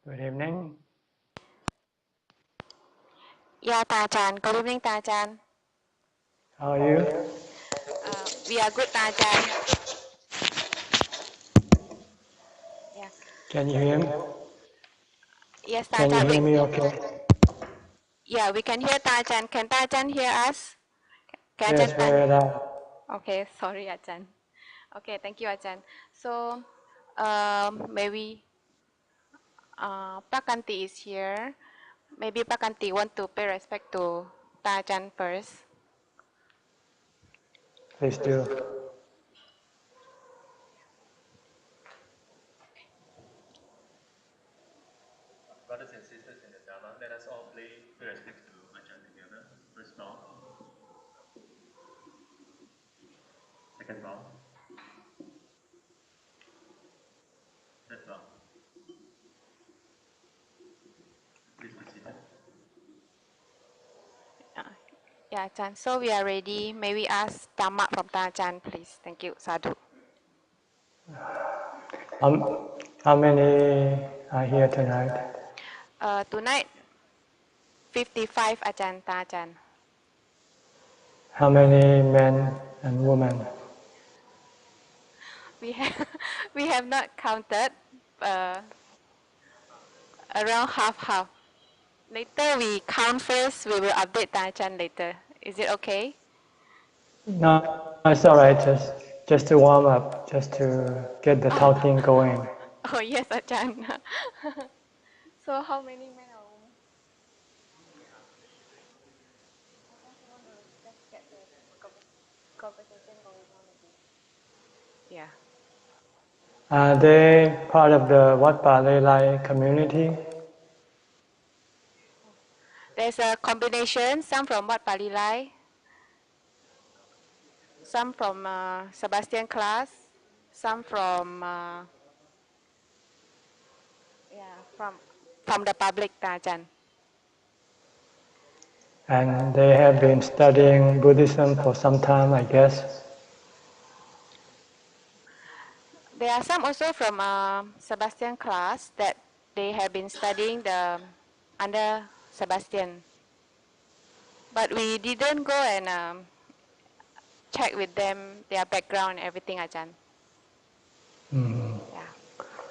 Good evening. Yeah, Tajan. Good evening, Tajan. How are you? We are good, Tajan. Yeah. Can you hear me? Yes, Can you Tajan. hear me okay? Yeah, we can hear Tajan. Can Tajan hear us? Can Yes, Ajahn very loud. Okay, sorry, Ajahn. Okay, thank you, Ajahn. So, maybe Prakanti is here. Maybe Prakanti want to pay respect to Tajan first. Please do. Brothers and sisters in the Dhamma, let us all play pray respect to Ajahn together. First round. Second round. Third round. Please be seated. Yeah, Ajahn. So we are ready. May we ask Dhamma from Tajan, please? Thank you, Sadhu. How many are here tonight? Tonight, 55 Ajahn Tajan. How many men and women? We have we have not counted. Around half. Later we count first. We will update Tajan later. Is it okay? No, it's all right. Just to warm up, just to get the Oh, talking going. oh yes, Ajahn. So how many men are women? I just want to just get the conversation going on a bit. Yeah. Are they part of the Wat Palelai community? There's a combination. Some from Wat Palelai, some from Sebastian class, some from yeah from the public Tajan. And they have been studying Buddhism for some time, I guess. There are some also from Sebastian class that they have been studying the under Sebastian, but we didn't go and check with them their background and everything, Ajahn. Mm. Yeah.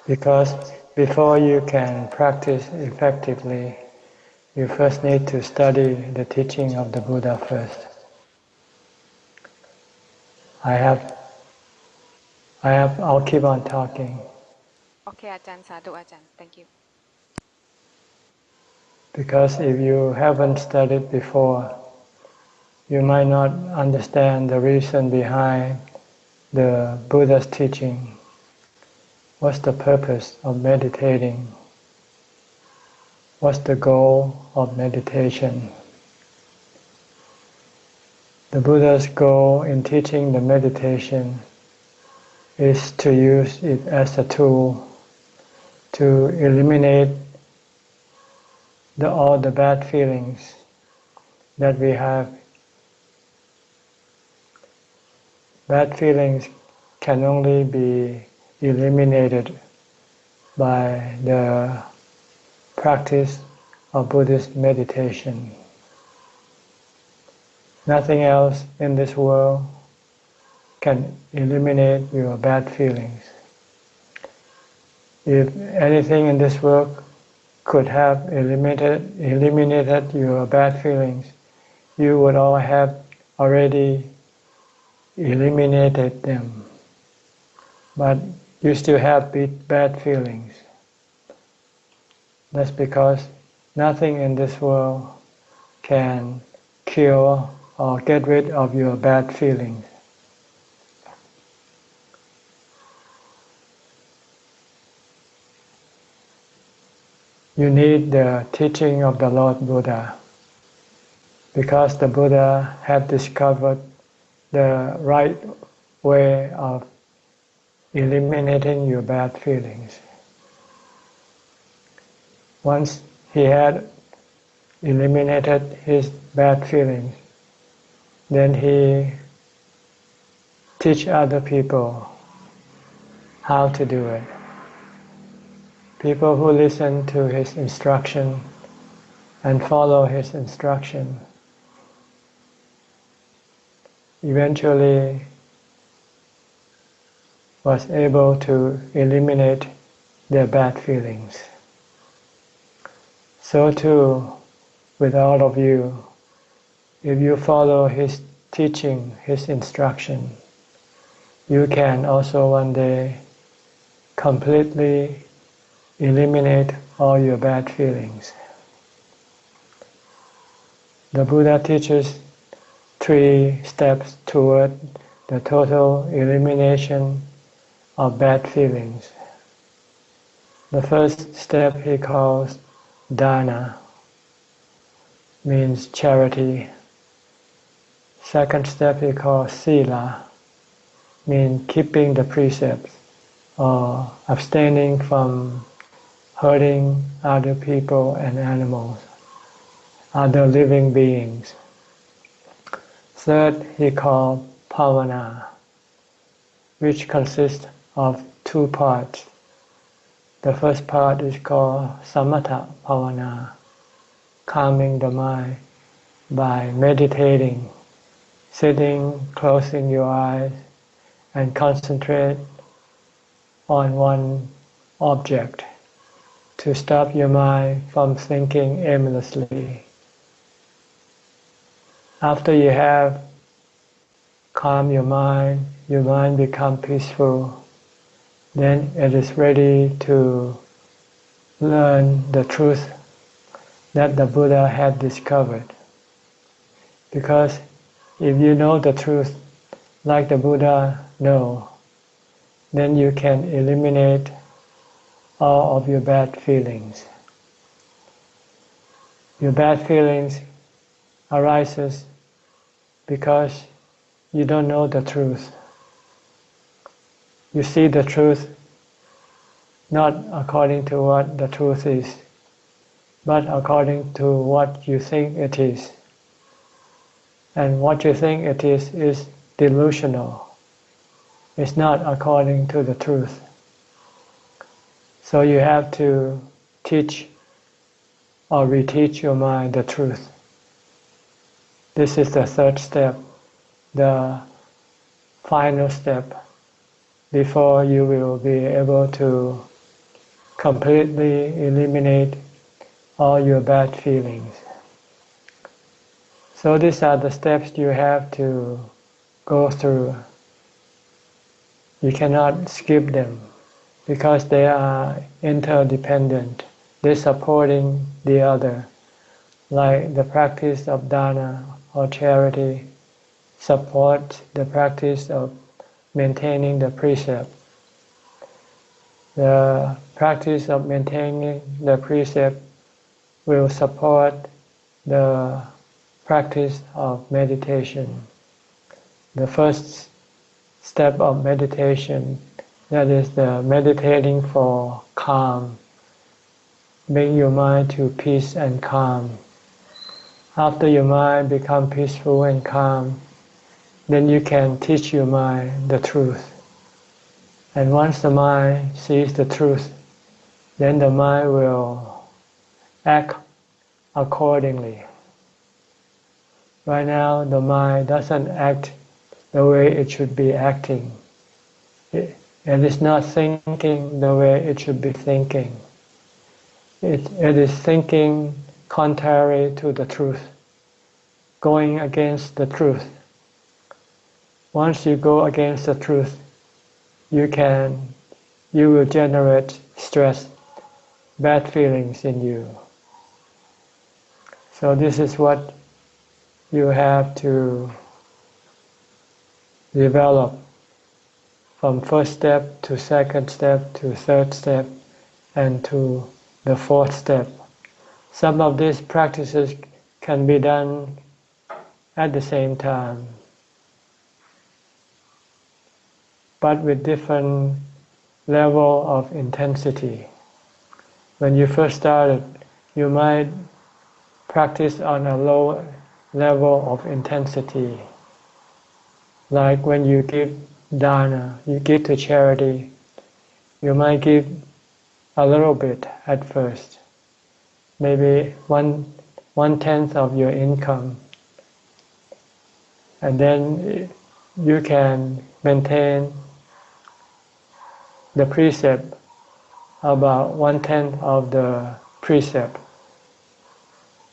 Because before you can practice effectively, you first need to study the teaching of the Buddha first. I'll keep on talking. Okay, Ajahn. Sadhu, Ajahn. Thank you. Because if you haven't studied before, you might not understand the reason behind the Buddha's teaching. What's the purpose of meditating? What's the goal of meditation? The Buddha's goal in teaching the meditation is to use it as a tool to eliminate all the bad feelings that we have. Bad feelings can only be eliminated by the practice of Buddhist meditation. Nothing else in this world can eliminate your bad feelings. If anything in this world could have eliminated your bad feelings, you would all have already eliminated them. But you still have bad feelings. That's because nothing in this world can cure or get rid of your bad feelings. You need the teaching of the Lord Buddha, because the Buddha had discovered the right way of eliminating your bad feelings. Once he had eliminated his bad feelings, then he teach other people how to do it. People who listen to his instruction and follow his instruction eventually was able to eliminate their bad feelings. So too with all of you, if you follow his teaching, his instruction, you can also one day completely eliminate all your bad feelings. The Buddha teaches 3 steps toward the total elimination of bad feelings. The first step he calls dana, means charity. Second step he calls sila, means keeping the precepts or abstaining from hurting other people and animals, other living beings. Third he called pavana, which consists of 2 parts. The first part is called samatha pavana, calming the mind by meditating, sitting, closing your eyes, and concentrate on one object to stop your mind from thinking aimlessly. After you have calmed your mind becomes peaceful, then it is ready to learn the truth that the Buddha had discovered. Because if you know the truth like the Buddha knows, then you can eliminate all of your bad feelings. Your bad feelings arises because you don't know the truth. You see the truth not according to what the truth is, but according to what you think it is. And what you think it is delusional. It's not according to the truth. So you have to teach or reteach your mind the truth. This is the third step, the final step, before you will be able to completely eliminate all your bad feelings. So these are the steps you have to go through. You cannot skip them because they are interdependent. They're supporting the other, like the practice of dana or charity support the practice of maintaining the precept. The practice of maintaining the precept will support the practice of meditation. The first step of meditation, that is the meditating for calm, bring your mind to peace and calm. After your mind becomes peaceful and calm, then you can teach your mind the truth. And once the mind sees the truth, then the mind will act accordingly. Right now, the mind doesn't act the way it should be acting. It is not thinking the way it should be thinking. It is thinking contrary to the truth, going against the truth. Once you go against the truth, you will generate stress, bad feelings in you. So this is what you have to develop from first step to second step to third step and to the fourth step. Some of these practices can be done at the same time, but with different level of intensity. When you first started, you might practice on a low level of intensity. Like when you give dana, you give to charity, you might give a little bit at first, maybe one tenth of your income, and then you can maintain the precept about one tenth of the precept,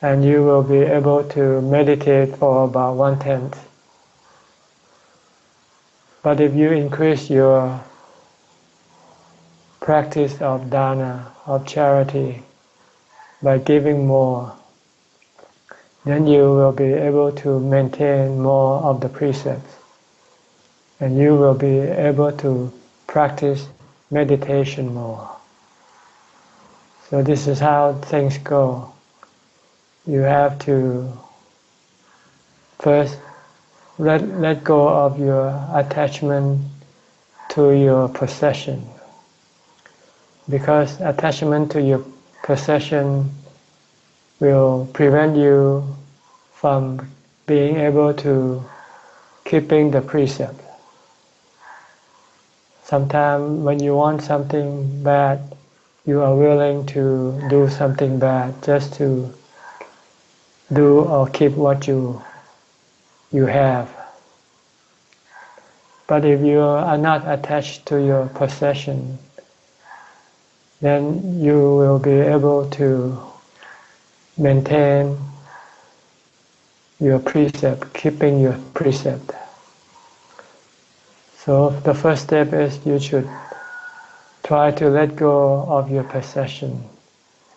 and you will be able to meditate for about one tenth. But if you increase your practice of dana, of charity, by giving more, then you will be able to maintain more of the precepts, and you will be able to practice meditation more. So this is how things go. You have to first let go of your attachment to your possession, because attachment to your possession will prevent you from being able to keeping the precept. Sometimes when you want something bad, you are willing to do something bad just to do or keep what you have. But if you are not attached to your possession, then you will be able to maintain your precept, keeping your precept. So the first step is you should try to let go of your possession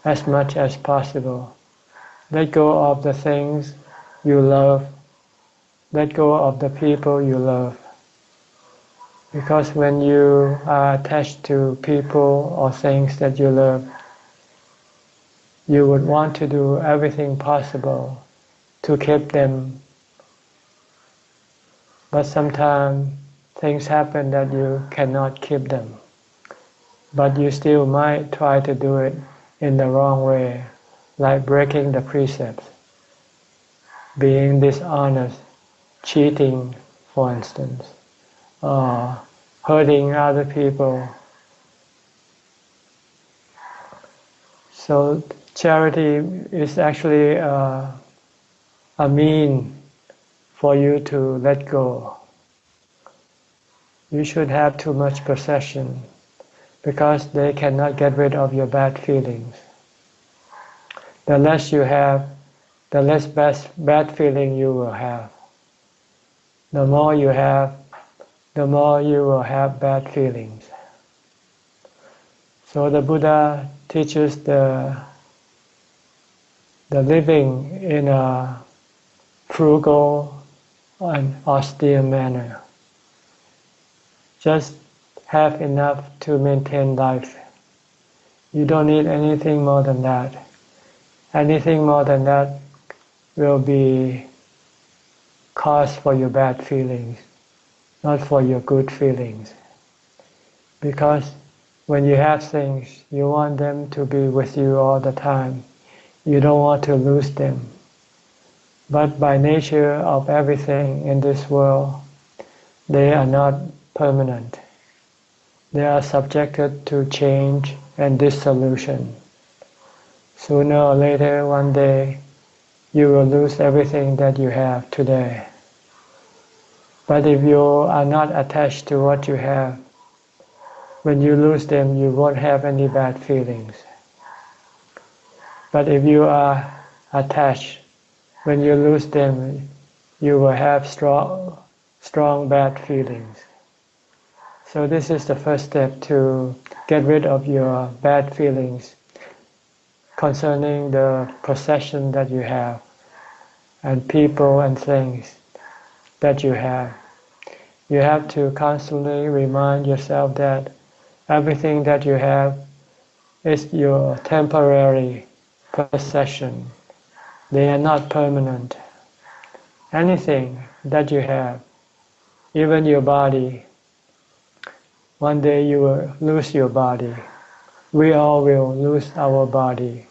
as much as possible. Let go of the things you love. Let go of the people you love. Because when you are attached to people or things that you love, you would want to do everything possible to keep them. But sometimes things happen that you cannot keep them. But you still might try to do it in the wrong way, like breaking the precepts, being dishonest, cheating, for instance, or hurting other people. So charity is actually a mean for you to let go. You should have too much possession, because they cannot get rid of your bad feelings. The less you have, the less bad feeling you will have. The more you have, the more you will have bad feelings. So the Buddha teaches the living in a frugal and austere manner. Just have enough to maintain life. You don't need anything more than that. Anything more than that will be cause for your bad feelings, not for your good feelings. Because when you have things, you want them to be with you all the time. You don't want to lose them. But by nature of everything in this world, they are not permanent. They are subjected to change and dissolution. Sooner or later, one day, you will lose everything that you have today. But if you are not attached to what you have, when you lose them, you won't have any bad feelings. But if you are attached, when you lose them, you will have strong bad feelings. So this is the first step to get rid of your bad feelings concerning the possession that you have and people and things that you have. You have to constantly remind yourself that everything that you have is your temporary possession. They are not permanent. Anything that you have, even your body, one day you will lose your body. We all will lose our body.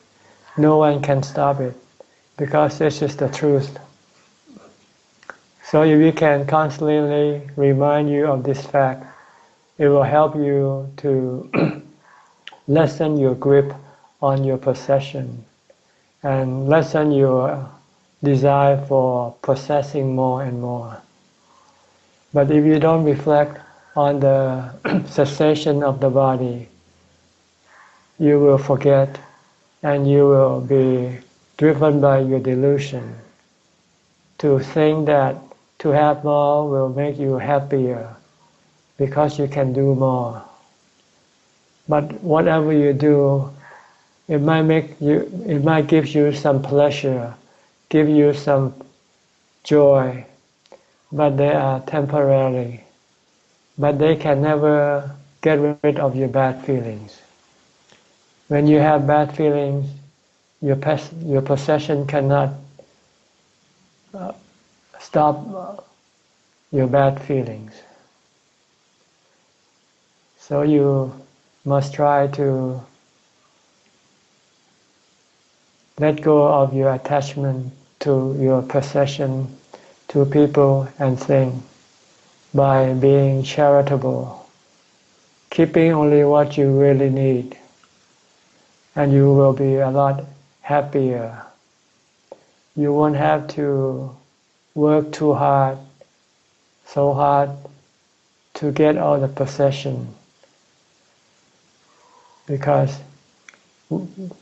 No one can stop it, because this is the truth. So if you can constantly remind you of this fact, it will help you to lessen your grip on your possession and lessen your desire for possessing more and more. But if you don't reflect on the cessation of the body, you will forget and you will be driven by your delusion to think that to have more will make you happier because you can do more. But whatever you do, it might give you some pleasure, give you some joy, but they are temporary. But they can never get rid of your bad feelings. When you have bad feelings, your possession cannot stop your bad feelings. So you must try to let go of your attachment to your possession, to people and things, by being charitable, keeping only what you really need, and you will be a lot happier. You won't have to work too hard, so hard to get all the possession, because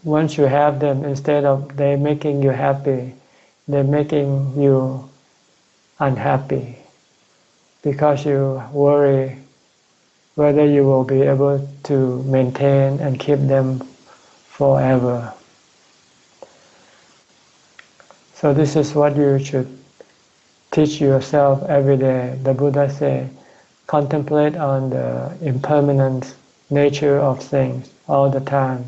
once you have them, instead of they making you happy, they're making you unhappy, because you worry whether you will be able to maintain and keep them forever. So this is what you should teach yourself every day. The Buddha said, contemplate on the impermanent nature of things all the time.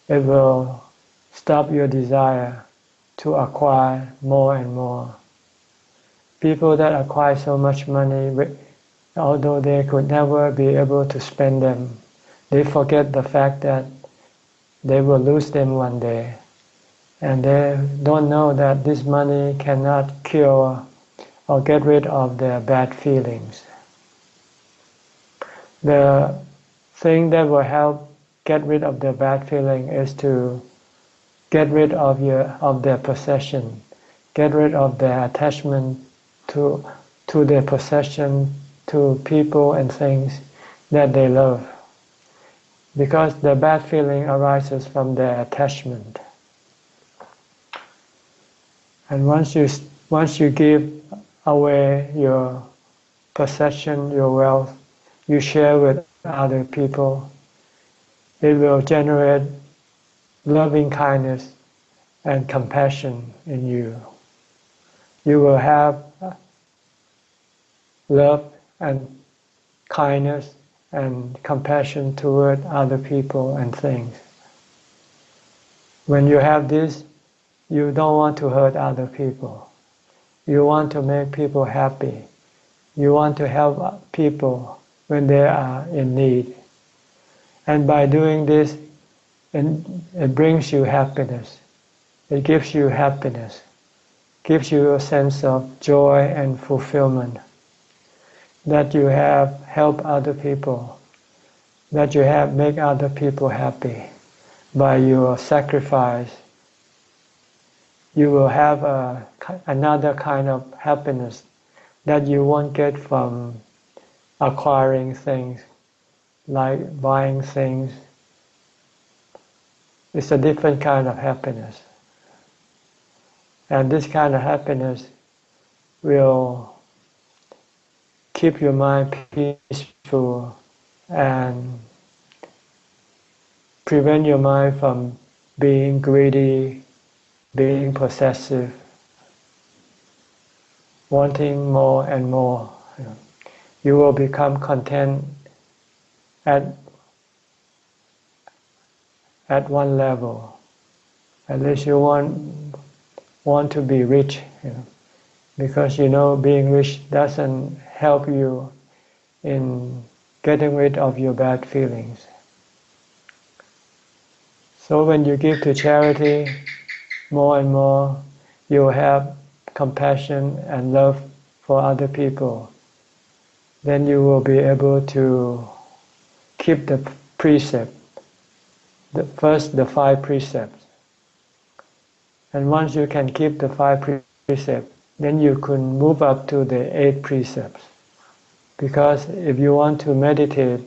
It will stop your desire to acquire more and more. People that acquire so much money, although they could never be able to spend them, they forget the fact that they will lose them one day. And they don't know that this money cannot cure or get rid of their bad feelings. The thing that will help get rid of the bad feeling is to get rid of their possession, get rid of their attachment to their possession, to people and things that they love. Because the bad feeling arises from their attachment. And once you give away your possession, your wealth, you share with other people, it will generate loving kindness and compassion in you. You will have love and kindness and compassion toward other people and things. When you have this, you don't want to hurt other people. You want to make people happy. You want to help people when they are in need. And by doing this, it brings you happiness. It gives you happiness. Gives you a sense of joy and fulfillment. That you have helped other people. That you have make other people happy by your sacrifice. You will have another kind of happiness that you won't get from acquiring things, like buying things. It's a different kind of happiness. And this kind of happiness will keep your mind peaceful and prevent your mind from being greedy, being possessive, wanting more and more. You will become content at one level. At least you want to be rich, because being rich doesn't help you in getting rid of your bad feelings. So when you give to charity more and more, you have compassion and love for other people. Then you will be able to keep the precept first the 5 precepts. And once you can keep the 5 precepts, then you can move up to the 8 precepts. Because if you want to meditate,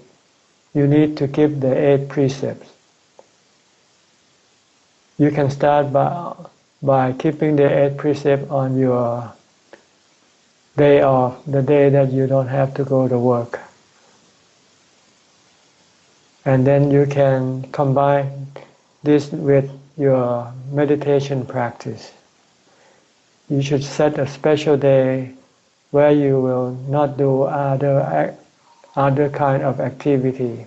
you need to keep the 8 precepts. You can start by keeping the 8 precepts on your day off, the day that you don't have to go to work. And then you can combine this with your meditation practice. You should set a special day where you will not do other kind of activity.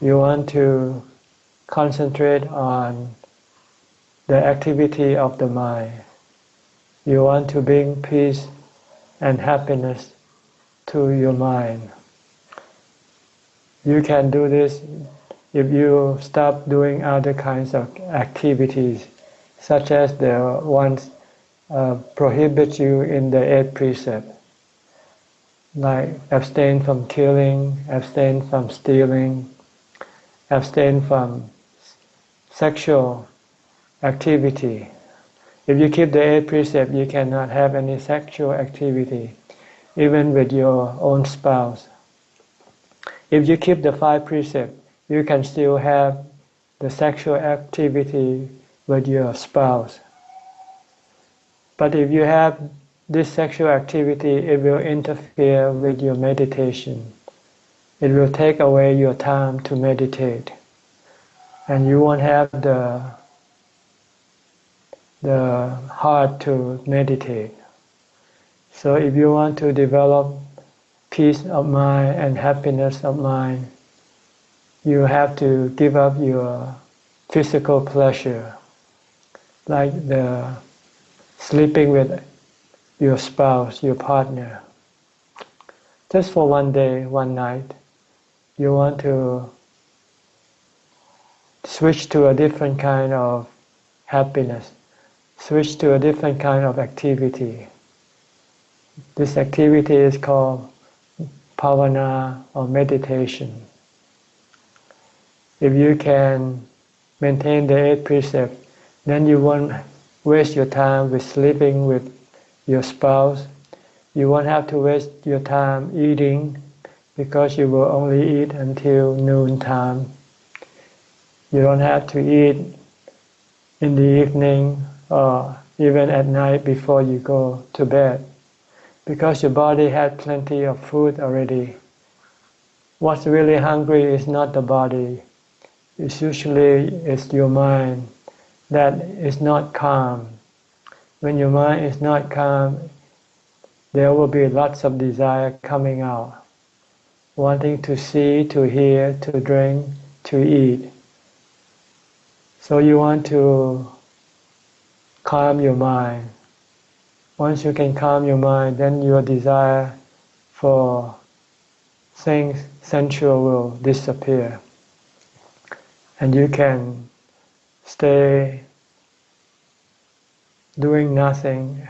You want to concentrate on the activity of the mind. You want to bring peace and happiness to your mind. You can do this if you stop doing other kinds of activities, such as the ones prohibit you in the 8 precepts, like abstain from killing, abstain from stealing, abstain from sexual activity. If you keep the 8 precepts, you cannot have any sexual activity, even with your own spouse. If you keep the 5 precepts, you can still have the sexual activity with your spouse. But if you have this sexual activity, it will interfere with your meditation. It will take away your time to meditate. And you won't have the heart to meditate. So if you want to develop peace of mind and happiness of mind, you have to give up your physical pleasure, like the sleeping with your spouse, your partner. Just for one day, one night, you want to switch to a different kind of happiness, switch to a different kind of activity. This activity is called bhavana or meditation. If you can maintain the 8 precepts, then you won't waste your time with sleeping with your spouse. You won't have to waste your time eating, because you will only eat until noon time. You don't have to eat in the evening or even at night before you go to bed, because your body had plenty of food already. What's really hungry is not the body. It's usually your mind that is not calm. When your mind is not calm, there will be lots of desire coming out, wanting to see, to hear, to drink, to eat. So you want to calm your mind. Once you can calm your mind, then your desire for things sensual will disappear. And you can stay doing nothing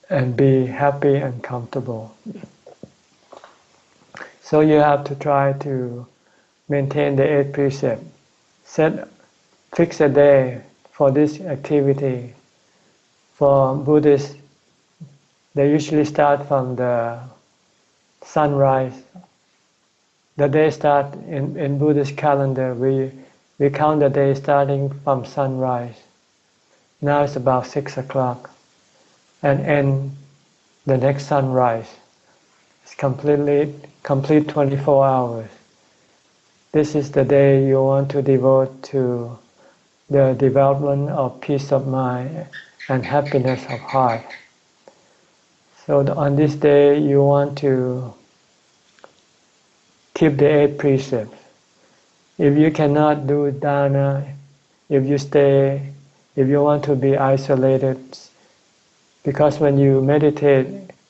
and be happy and comfortable. So you have to try to maintain the 8 precepts. Fix a day for this activity. For Buddhists, they usually start from the sunrise. The day starts in Buddhist calendar. We count the day starting from sunrise. Now it's about 6 o'clock, and end the next sunrise. It's complete 24 hours. This is the day you want to devote to the development of peace of mind and happiness of heart. So on this day you want to keep the 8 precepts. If you cannot do dana, if you want to be isolated, because when you meditate,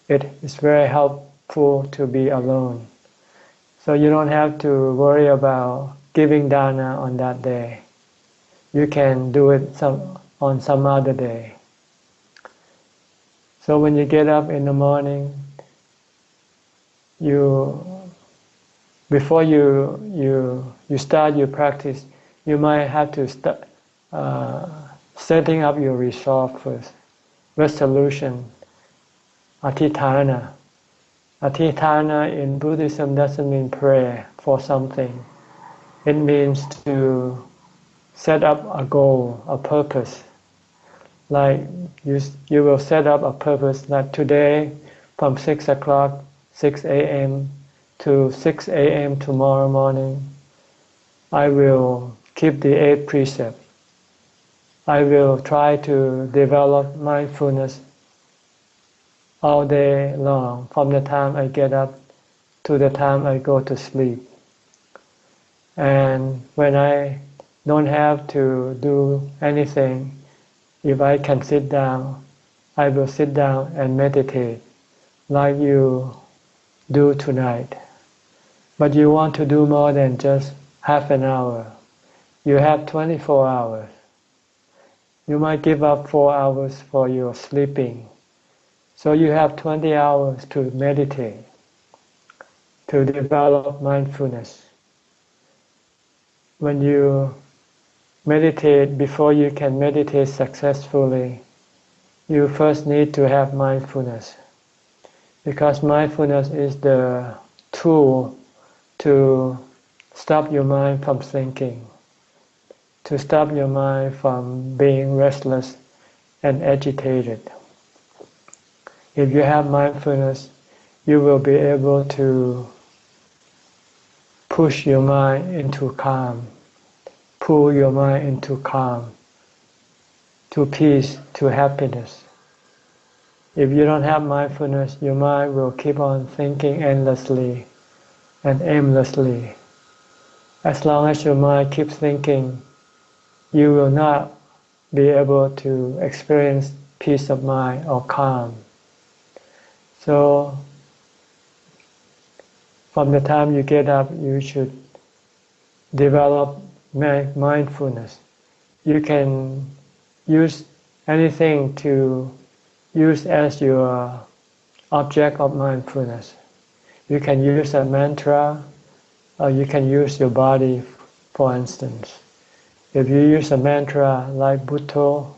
it is very helpful to be alone. So you don't have to worry about giving dana on that day. You can do it on some other day. So when you get up in the morning, before you start your practice, you might have to start setting up your resolve first. Resolution, atithana. Atithana in Buddhism doesn't mean prayer for something. It means to set up a goal, a purpose. Like you will set up a purpose that today from 6 o'clock, 6 a.m. to 6 a.m. tomorrow morning, I will keep the 8 precepts. I will try to develop mindfulness all day long, from the time I get up to the time I go to sleep. And when I don't have to do anything, if I can sit down, I will sit down and meditate like you do tonight. But you want to do more than just half an hour. You have 24 hours. You might give up 4 hours for your sleeping. So you have 20 hours to meditate, to develop mindfulness. When you meditate, before you can meditate successfully, you first need to have mindfulness. Because mindfulness is the tool to stop your mind from thinking, to stop your mind from being restless and agitated. If you have mindfulness, you will be able to push your mind into calm, pull your mind into calm, to peace, to happiness. If you don't have mindfulness, your mind will keep on thinking endlessly and aimlessly. As long as your mind keeps thinking, you will not be able to experience peace of mind or calm. So, from the time you get up, you should develop mindfulness. You can use anything to use as your object of mindfulness. You can use a mantra, or you can use your body, for instance. If you use a mantra like Bhutto,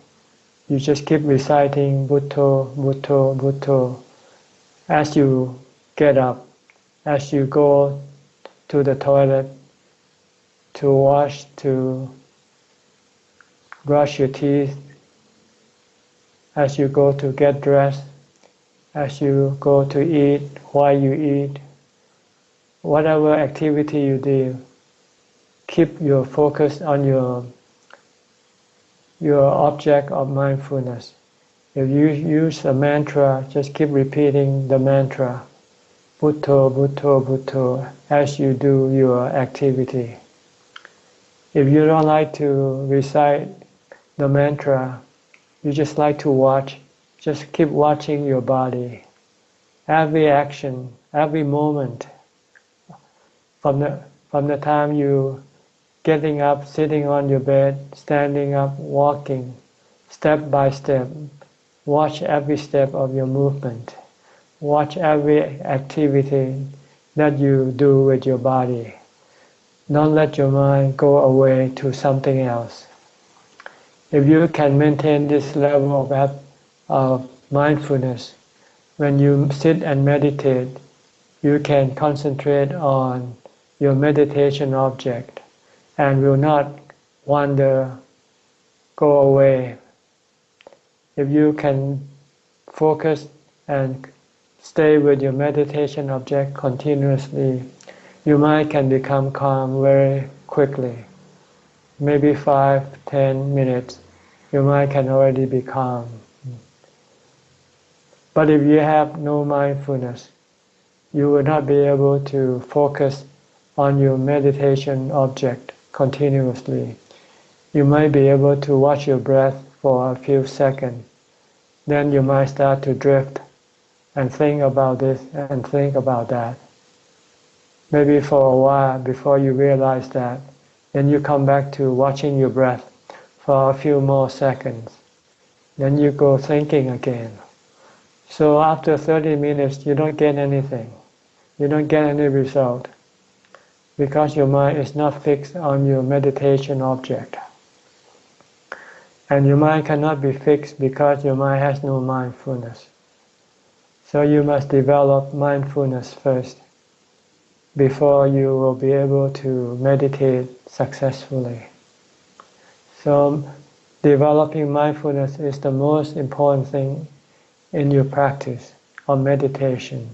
you just keep reciting Bhutto, Bhutto, Bhutto as you get up, as you go to the toilet, to wash, to brush your teeth, as you go to get dressed, as you go to eat, while you eat, whatever activity you do, keep your focus on your object of mindfulness. If you use a mantra, just keep repeating the mantra, Bhutto, Bhutto, Bhutto, as you do your activity. If you don't like to recite the mantra, you just like to watch, just keep watching your body. Every action, every moment, from the time you getting up, sitting on your bed, standing up, walking, step by step, watch every step of your movement. Watch every activity that you do with your body. Don't let your mind go away to something else. If you can maintain this level of mindfulness, when you sit and meditate, you can concentrate on your meditation object and will not wander, go away. If you can focus and stay with your meditation object continuously, your mind can become calm very quickly. Maybe 5-10 minutes, your mind can already be calm. But if you have no mindfulness, you will not be able to focus on your meditation object continuously. You might be able to watch your breath for a few seconds. Then you might start to drift and think about this and think about that. Maybe for a while before you realize that, then you come back to watching your breath for a few more seconds. Then you go thinking again. So after 30 minutes, you don't get anything. You don't get any result. because your mind is not fixed on your meditation object. And your mind cannot be fixed because your mind has no mindfulness. So you must develop mindfulness first before you will be able to meditate successfully. So developing mindfulness is the most important thing in your practice of meditation.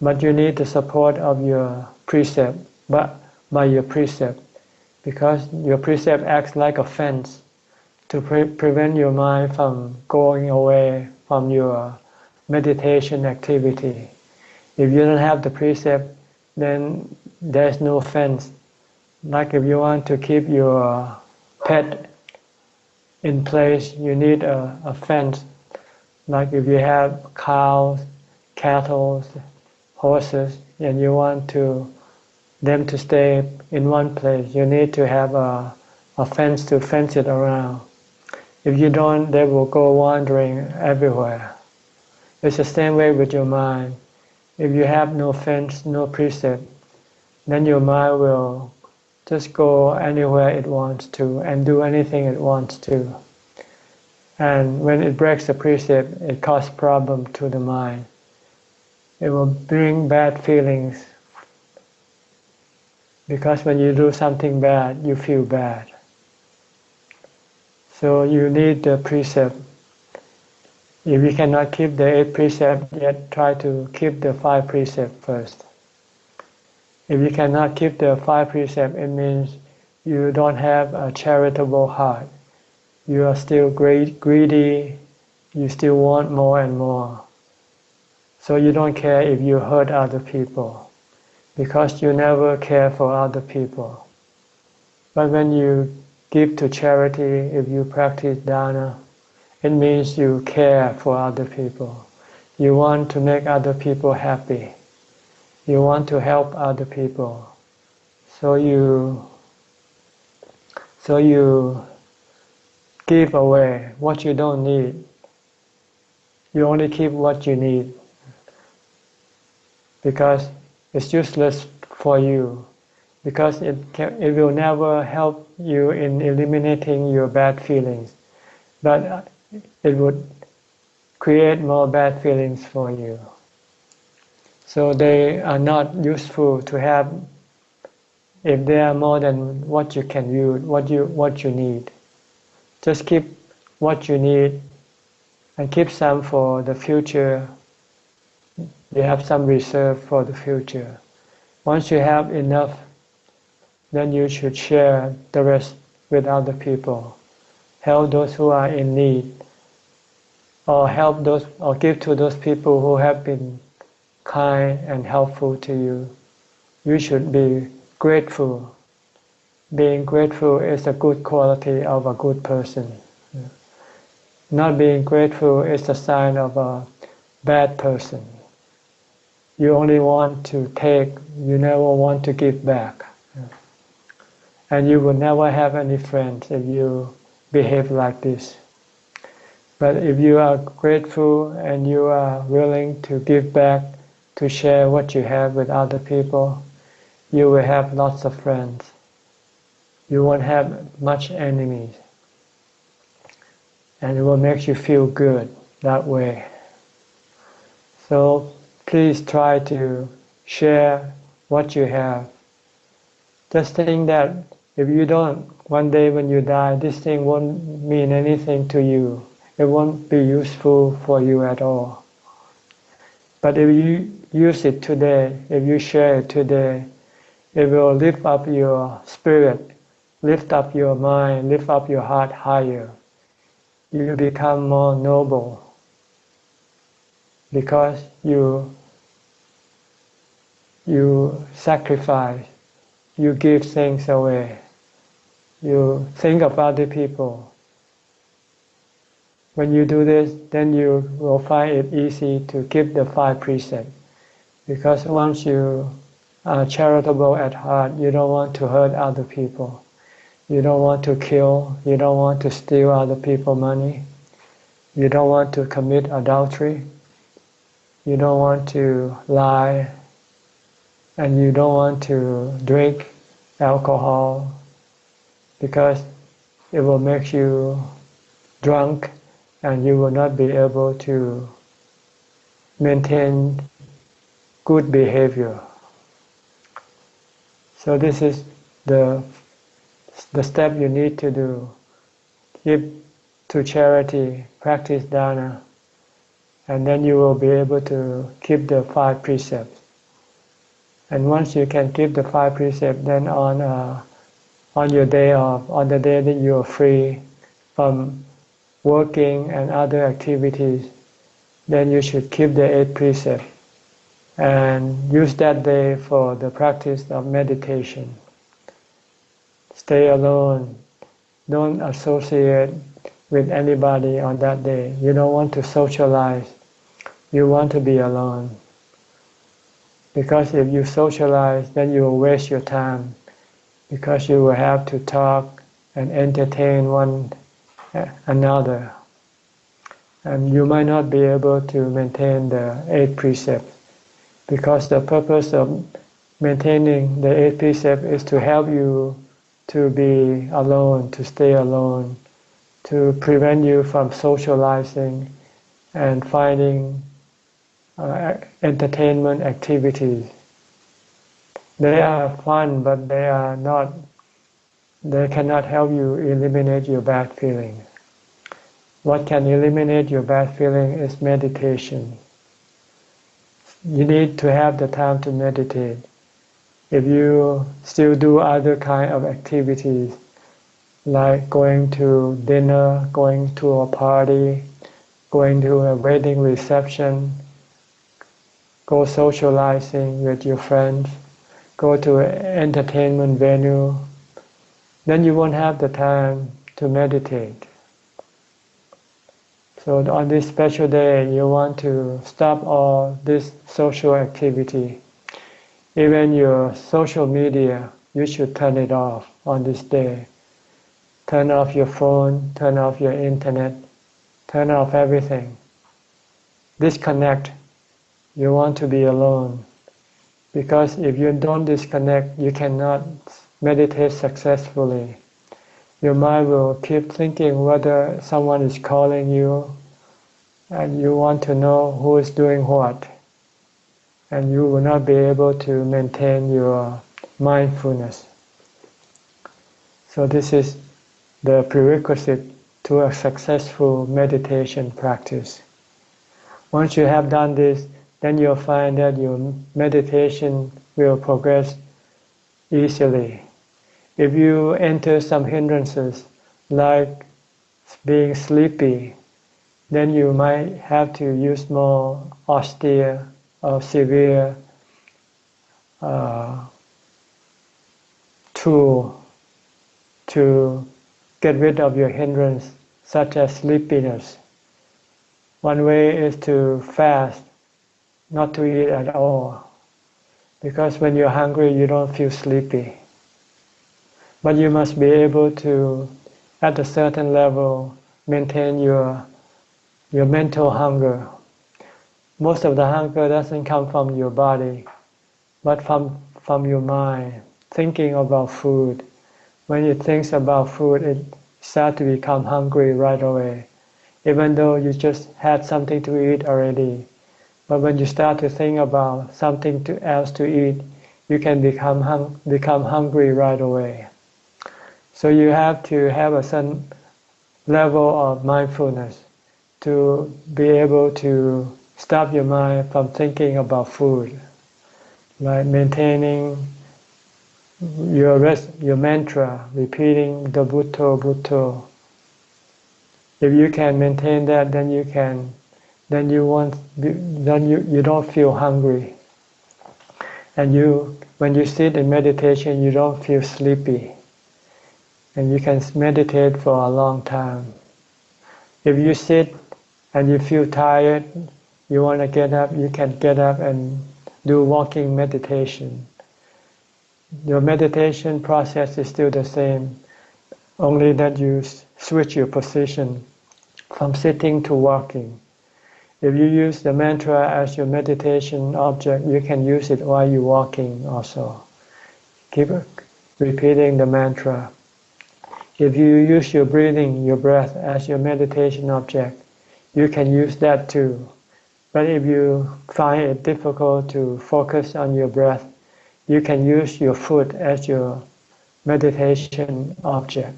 But you need the support of your precept, by your precept, because your precept acts like a fence to prevent your mind from going away from your meditation activity. If you don't have the precept, then there's no fence. Like if you want to keep your pet in place, you need a fence. Like if you have cows, cattle, horses, and you want them to stay in one place, you need to have a fence to fence it around. If you don't, they will go wandering everywhere. It's the same way with your mind. If you have no fence, no precept, then your mind will just go anywhere it wants to and do anything it wants to. And when it breaks the precept, it causes problem to the mind. It will bring bad feelings, because when you do something bad, you feel bad. So you need the precept. If you cannot keep the 8 precepts, yet try to keep the 5 precepts first. If you cannot keep the 5 precepts, it means you don't have a charitable heart. You are still greedy, you still want more and more. So you don't care if you hurt other people, because you never care for other people. But when you give to charity, if you practice dana, it means you care for other people. You want to make other people happy. You want to help other people. So you give away what you don't need. You only keep what you need, because it's useless for you, because it will never help you in eliminating your bad feelings, but it would create more bad feelings for you. So they are not useful to have if they are more than what you can use, what you need. Just keep what you need and keep some for the future. You have some reserve for the future. Once you have enough, then you should share the rest with other people. Help those who are in need, or give to those people who have been kind and helpful to you. You should be grateful. Being grateful is a good quality of a good person. Not being grateful is a sign of a bad person. You only want to take, you never want to give back. And you will never have any friends if you behave like this. But if you are grateful and you are willing to give back, to share what you have with other people, you will have lots of friends. You won't have much enemies. And it will make you feel good that way. So please try to share what you have. Just think that if you don't, one day when you die, this thing won't mean anything to you. It won't be useful for you at all. But if you use it today, if you share it today, it will lift up your spirit, lift up your mind, lift up your heart higher. You become more noble because you sacrifice, you give things away, you think of other people. When you do this, then you will find it easy to keep the 5 precepts. Because once you are charitable at heart, you don't want to hurt other people. You don't want to kill, you don't want to steal other people's money. You don't want to commit adultery. You don't want to lie. and you don't want to drink alcohol because it will make you drunk and you will not be able to maintain good behavior. So this is the step you need to do. Give to charity, practice dana, and then you will be able to keep the 5 precepts. And once you can keep the 5 precepts, then on your day off, on the day that you are free from working and other activities, then you should keep the 8 precepts and use that day for the practice of meditation. Stay alone. Don't associate with anybody on that day. You don't want to socialize. You want to be alone. Because if you socialize, then you will waste your time. Because you will have to talk and entertain one another. And you might not be able to maintain the 8 precepts. Because the purpose of maintaining the 8 precepts is to help you to be alone, to stay alone, to prevent you from socializing and finding entertainment activities. They are fun, but they cannot help you eliminate your bad feelings. What can eliminate your bad feeling is meditation. You need to have the time to meditate. If you still do other kind of activities, like going to dinner, going to a party, going to a wedding reception, go socializing with your friends, go to an entertainment venue, then you won't have the time to meditate. So on this special day, you want to stop all this social activity. Even your social media, you should turn it off on this day. Turn off your phone, turn off your internet, turn off everything. Disconnect. You want to be alone. Because if you don't disconnect, you cannot meditate successfully. Your mind will keep thinking whether someone is calling you, and you want to know who is doing what. And you will not be able to maintain your mindfulness. So this is the prerequisite to a successful meditation practice. Once you have done this, then you'll find that your meditation will progress easily. If you enter some hindrances, like being sleepy, then you might have to use more austere or severe tool to get rid of your hindrance, such as sleepiness. One way is to fast, not to eat at all, because when you're hungry, you don't feel sleepy. But you must be able to, at a certain level, maintain your mental hunger. Most of the hunger doesn't come from your body, but from your mind, thinking about food. When you think about food, it starts to become hungry right away, even though you just had something to eat already. But when you start to think about something else to eat, you can become hungry right away. So you have to have a certain level of mindfulness to be able to stop your mind from thinking about food, like maintaining your mantra, repeating the Bhutto Bhutto. If you can maintain that, then you don't feel hungry, and when you sit in meditation, you don't feel sleepy, and you can meditate for a long time. If you sit and you feel tired, you want to get up, you can get up and do walking meditation. Your meditation process is still the same, only that you switch your position from sitting to walking. If you use the mantra as your meditation object, you can use it while you're walking also. Keep repeating the mantra. If you use your breathing, your breath as your meditation object, you can use that too. But if you find it difficult to focus on your breath, you can use your foot as your meditation object.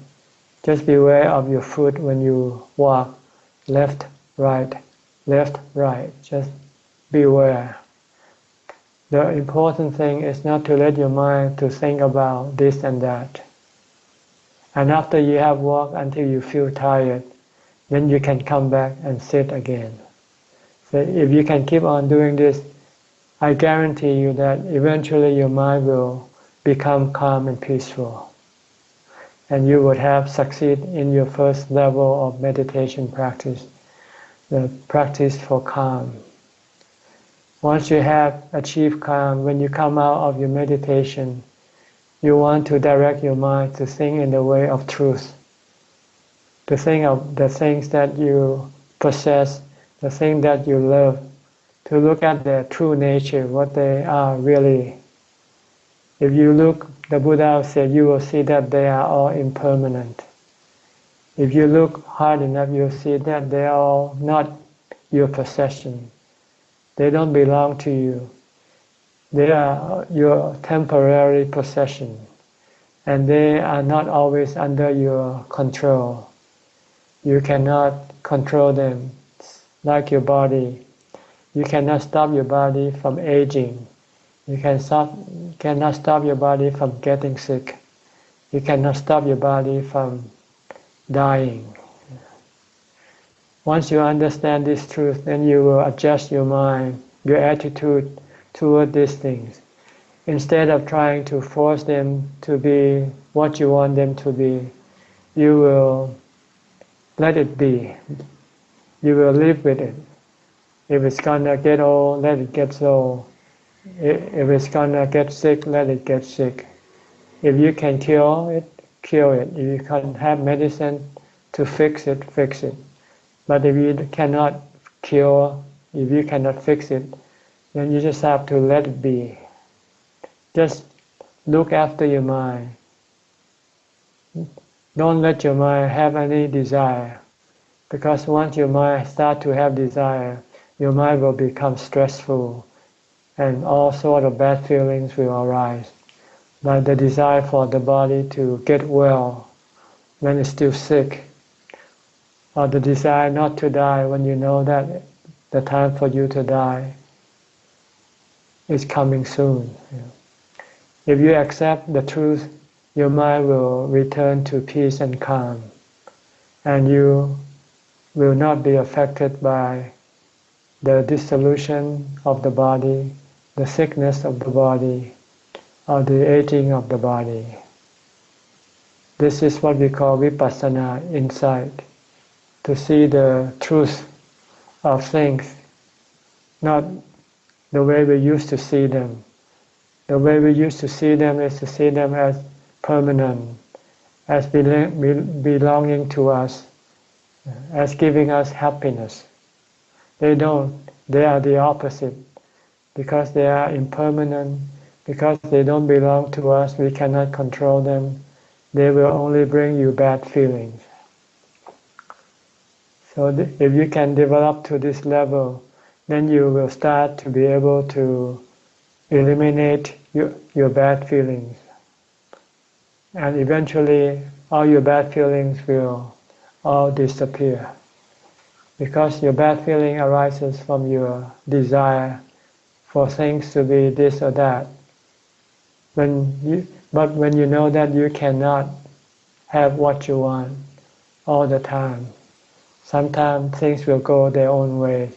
Just beware of your foot when you walk, left, right, left, right. Just beware. The important thing is not to let your mind to think about this and that. And after you have walked until you feel tired, then you can come back and sit again. So if you can keep on doing this, I guarantee you that eventually your mind will become calm and peaceful. And you would have succeed in your first level of meditation practice, the practice for calm. Once you have achieved calm, when you come out of your meditation, you want to direct your mind to think in the way of truth, to think of the things that you possess, the things that you love, to look at their true nature, what they are really. If you look, the Buddha said, you will see that they are all impermanent. If you look hard enough, you'll see that they are all not your possession. They don't belong to you. They are your temporary possession. And they are not always under your control. You cannot control them. Like your body. You cannot stop your body from aging. You cannot stop your body from getting sick. You cannot stop your body from dying. Once you understand this truth, then you will adjust your mind, your attitude toward these things. Instead of trying to force them to be what you want them to be, you will let it be. You will live with it. If it's gonna get old, let it get old. If it's gonna get sick, let it get sick. If you can cure it, cure it. If you can have medicine to fix it, fix it. But if you cannot cure, if you cannot fix it, then you just have to let it be. Just look after your mind. Don't let your mind have any desire. Because once your mind starts to have desire, your mind will become stressful and all sort of bad feelings will arise. Like the desire for the body to get well when it's still sick, or the desire not to die when you know that the time for you to die is coming soon. If you accept the truth, your mind will return to peace and calm, and you will not be affected by the dissolution of the body, the sickness of the body, or the aging of the body. This is what we call vipassana, insight, to see the truth of things, not the way we used to see them. The way we used to see them is to see them as permanent, as belonging to us, as giving us happiness. They don't. They are the opposite. Because they are impermanent, because they don't belong to us, we cannot control them. They will only bring you bad feelings. So if you can develop to this level, then you will start to be able to eliminate your bad feelings. And eventually, all your bad feelings will all disappear. Because your bad feeling arises from your desire for things to be this or that. But when you know that you cannot have what you want all the time, sometimes things will go their own way.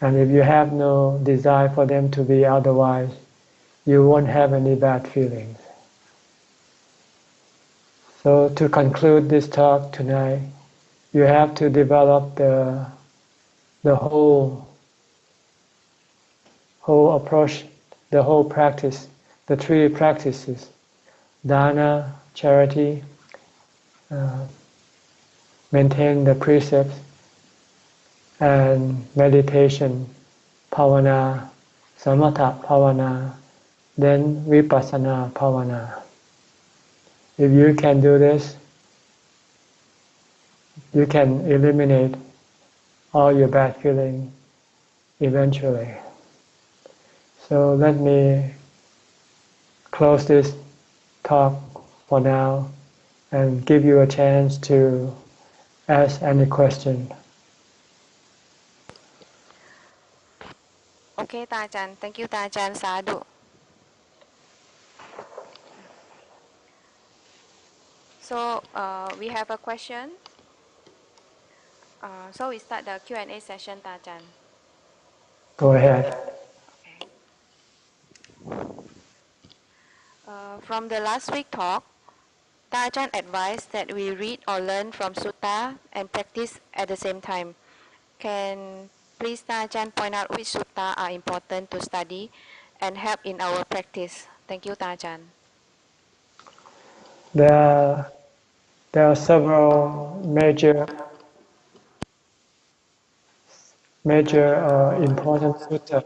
And if you have no desire for them to be otherwise, you won't have any bad feelings. So to conclude this talk tonight, you have to develop the whole approach, the whole practice, the three practices: dana, charity, maintain the precepts, and meditation, Bhavana, Samatha Bhavana, then Vipassana Bhavana. If you can do this, you can eliminate all your bad feeling eventually. So let me close this talk for now and give you a chance to ask any question. Okay, ตาอาจารย์ thank you ตาอาจารย์ สาธุ so we have a question so we start the Q&A session ตาอาจารย์ Go ahead. okay. From the last week talk, ตาอาจารย์ advised that we read or learn from sutta and practice at the same time. Can please ตาอาจารย์ point out which sutta are important to study and help in our practice? Thank you ตาอาจารย์ There are several major important sutta.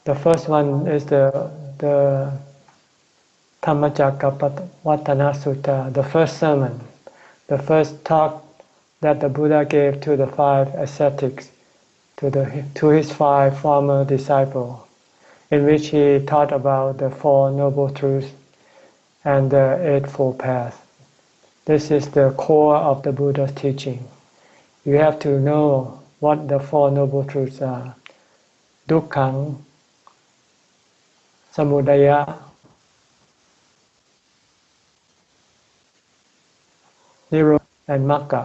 The first one is the Dhammacakkappavattana Sutta, the first sermon, the first talk that the Buddha gave to the 5 ascetics, to his 5 former disciples, in which he taught about the 4 noble truths and the Eightfold Path. This is the core of the Buddha's teaching. You have to know what the 4 noble truths are. Dukkhang, Samudaya, Nirodha, and Magga.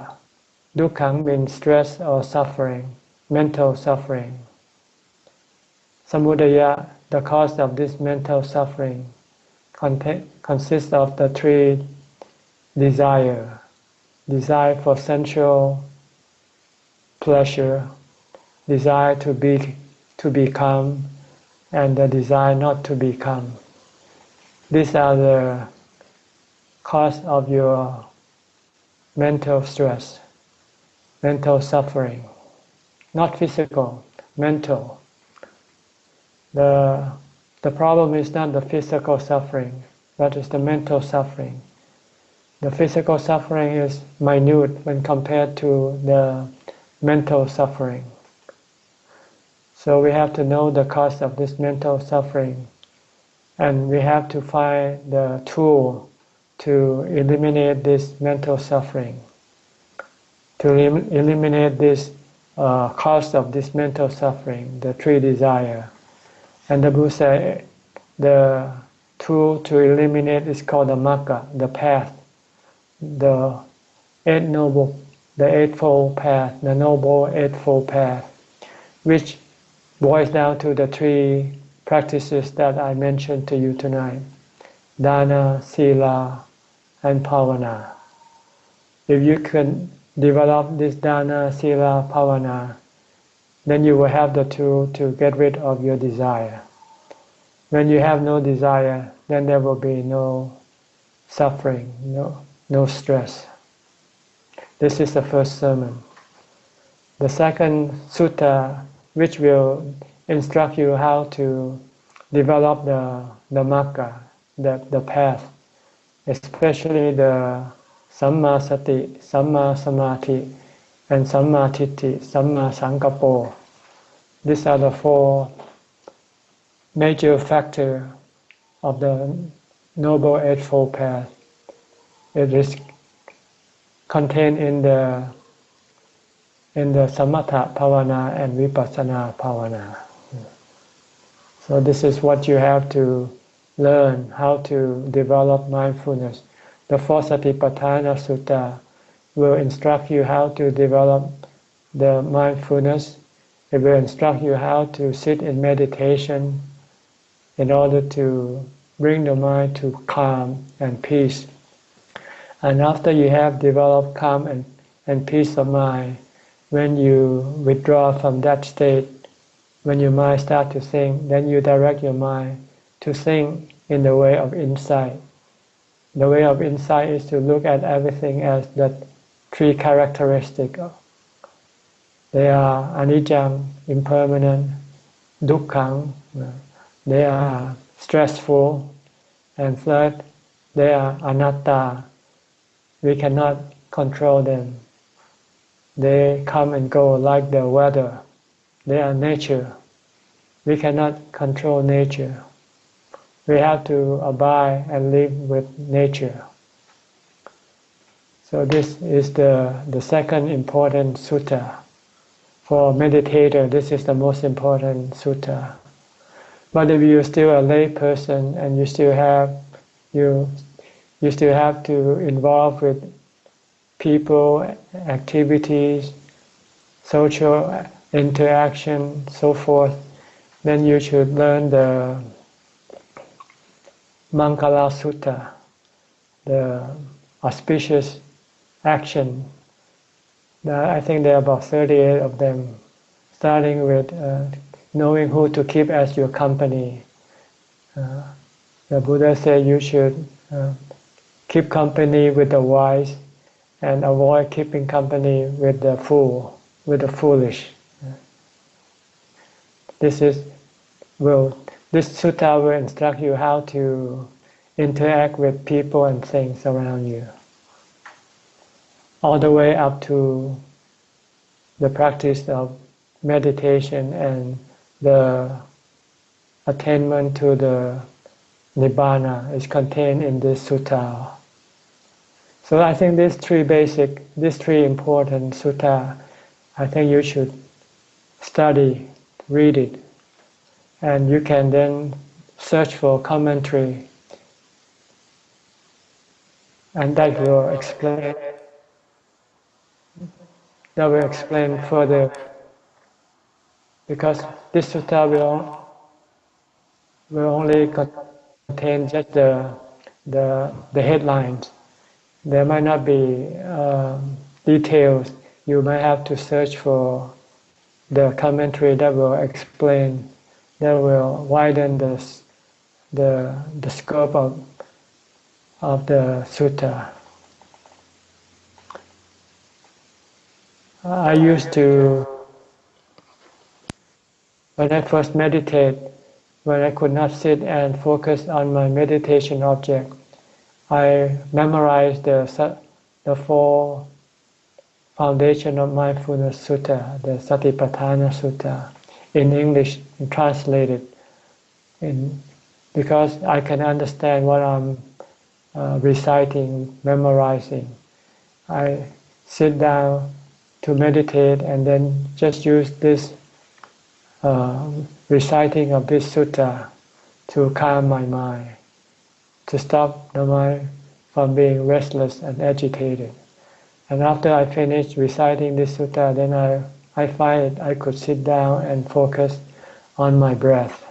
Dukkhang means stress or suffering, mental suffering. Samudaya, the cause of this mental suffering, consists of the 3 desires. Desire for sensual pleasure, desire to become, and the desire not to become. These are the cause of your mental stress, mental suffering, not physical, mental. The problem is not the physical suffering, but it's the mental suffering. The physical suffering is minute when compared to the mental suffering. So we have to know the cause of this mental suffering, and we have to find the tool to eliminate this mental suffering, to eliminate this cause of this mental suffering, the 3 desires. And the Buddha said the tool to eliminate is called the Magga, the path, the Eightfold Path, the Noble Eightfold Path, which boils down to the 3 practices that I mentioned to you tonight: Dana, Sila, and Bhavana. If you can develop this Dana, Sila, Bhavana, then you will have the tool to get rid of your desire. When you have no desire, then there will be no suffering, no stress. This is the first sermon. The second sutta, which will instruct you how to develop the Magga, the path, especially the Samma Sati, Samma Samadhi, and Sammaทิฏฐิ, Samma Sankappo. These are the 4 major factors of the Noble Eightfold Path. It is contained in the Samatha Bhavana and Vipassana Bhavana. So this is what you have to learn, how to develop mindfulness. The 4 Satipatthana Sutta will instruct you how to develop the mindfulness. It will instruct you how to sit in meditation in order to bring the mind to calm and peace. And after you have developed calm and peace of mind, when you withdraw from that state, when your mind starts to think, then you direct your mind to think in the way of insight. The way of insight is to look at everything as the three characteristics. They are anicca, impermanent, dukkha, they are stressful, and third, they are anatta. We cannot control them. They come and go like the weather. They are nature. We cannot control nature. We have to abide and live with nature. So this is the second important sutta. For meditator, this is the most important sutta. But if you're still a lay person and you still have to involve with people, activities, social interaction, so forth, then you should learn the Mangala Sutta, the auspicious action. I think there are about 38 of them, starting with knowing who to keep as your company. The Buddha said you should keep company with the wise and avoid keeping company with the fool, with the foolish. This sutta will instruct you how to interact with people and things around you, all the way up to the practice of meditation and the attainment to the Nibbana is contained in this sutta. So I think these three important sutta, I think you should study, read it, and you can then search for commentary, and that will explain further, because this sutta will only contain just the headlines. There might not be details. You might have to search for the commentary that will explain, that will widen the scope of the sutta. I used to, when I first meditate, when I could not sit and focus on my meditation object, I memorized the four foundation of mindfulness sutta, the Satipatthana Sutta, in English, and translated, because I can understand what I'm reciting, memorizing. I sit down to meditate and then just use this reciting of this sutta to calm my mind, to stop the mind from being restless and agitated. And after I finished reciting this sutta, then I find I could sit down and focus on my breath.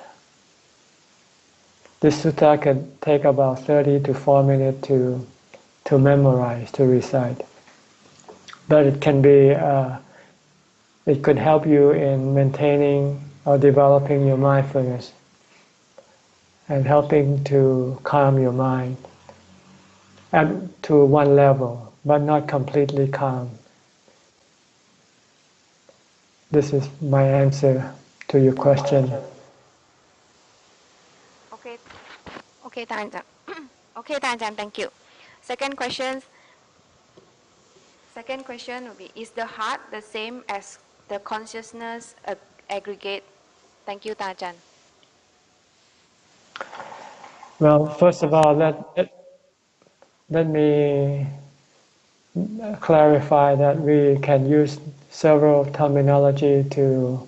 This sutta can take about 30 to 4 minutes to memorize, to recite. But it can be, it could help you in maintaining or developing your mindfulness and helping to calm your mind to one level, but not completely calm. This is my answer to your question. Okay, Tanjan. Okay, Tanjan, thank you. Second question will be, is the heart the same as the consciousness aggregate? Thank you, Tanjan. Well, first of all, let me clarify that we can use several terminology to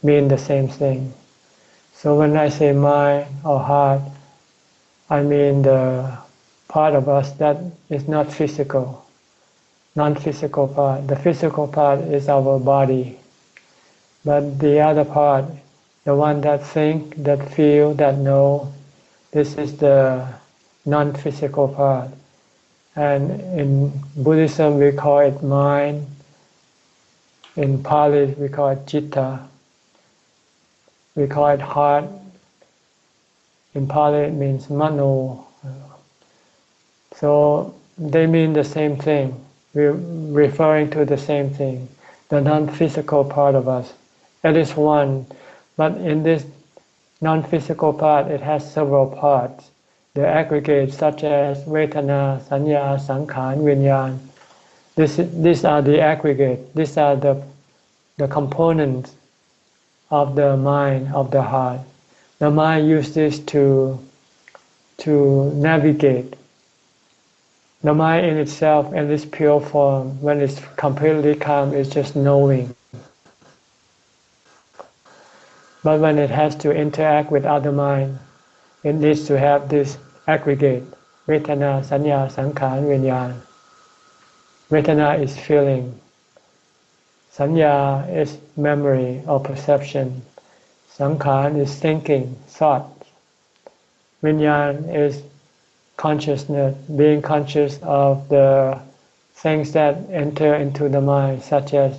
mean the same thing. So when I say mind or heart, I mean the part of us that is not physical, non-physical part. The physical part is our body, but the other part, the one that think, that feel, that know, this is the non-physical part. And in Buddhism we call it mind. In Pali we call it citta. We call it heart. In Pali it means mano. So they mean the same thing. we're referring to the same thing, the non-physical part of us. It is one, but in this non-physical part, it has several parts. The aggregates such as Vedana, Sanya, Sankhara, Vinyan. These are the aggregate. These are the components of the mind, of the heart. The mind uses this to navigate. The mind in itself, in its pure form, when it's completely calm, is just knowing. But when it has to interact with other mind, it needs to have this aggregate, Vedana, Sanya, Sankhara, Vinyan. Vedana is feeling. Sanya is memory or perception. Sankhara is thinking, thought. Vinyan is consciousness, being conscious of the things that enter into the mind, such as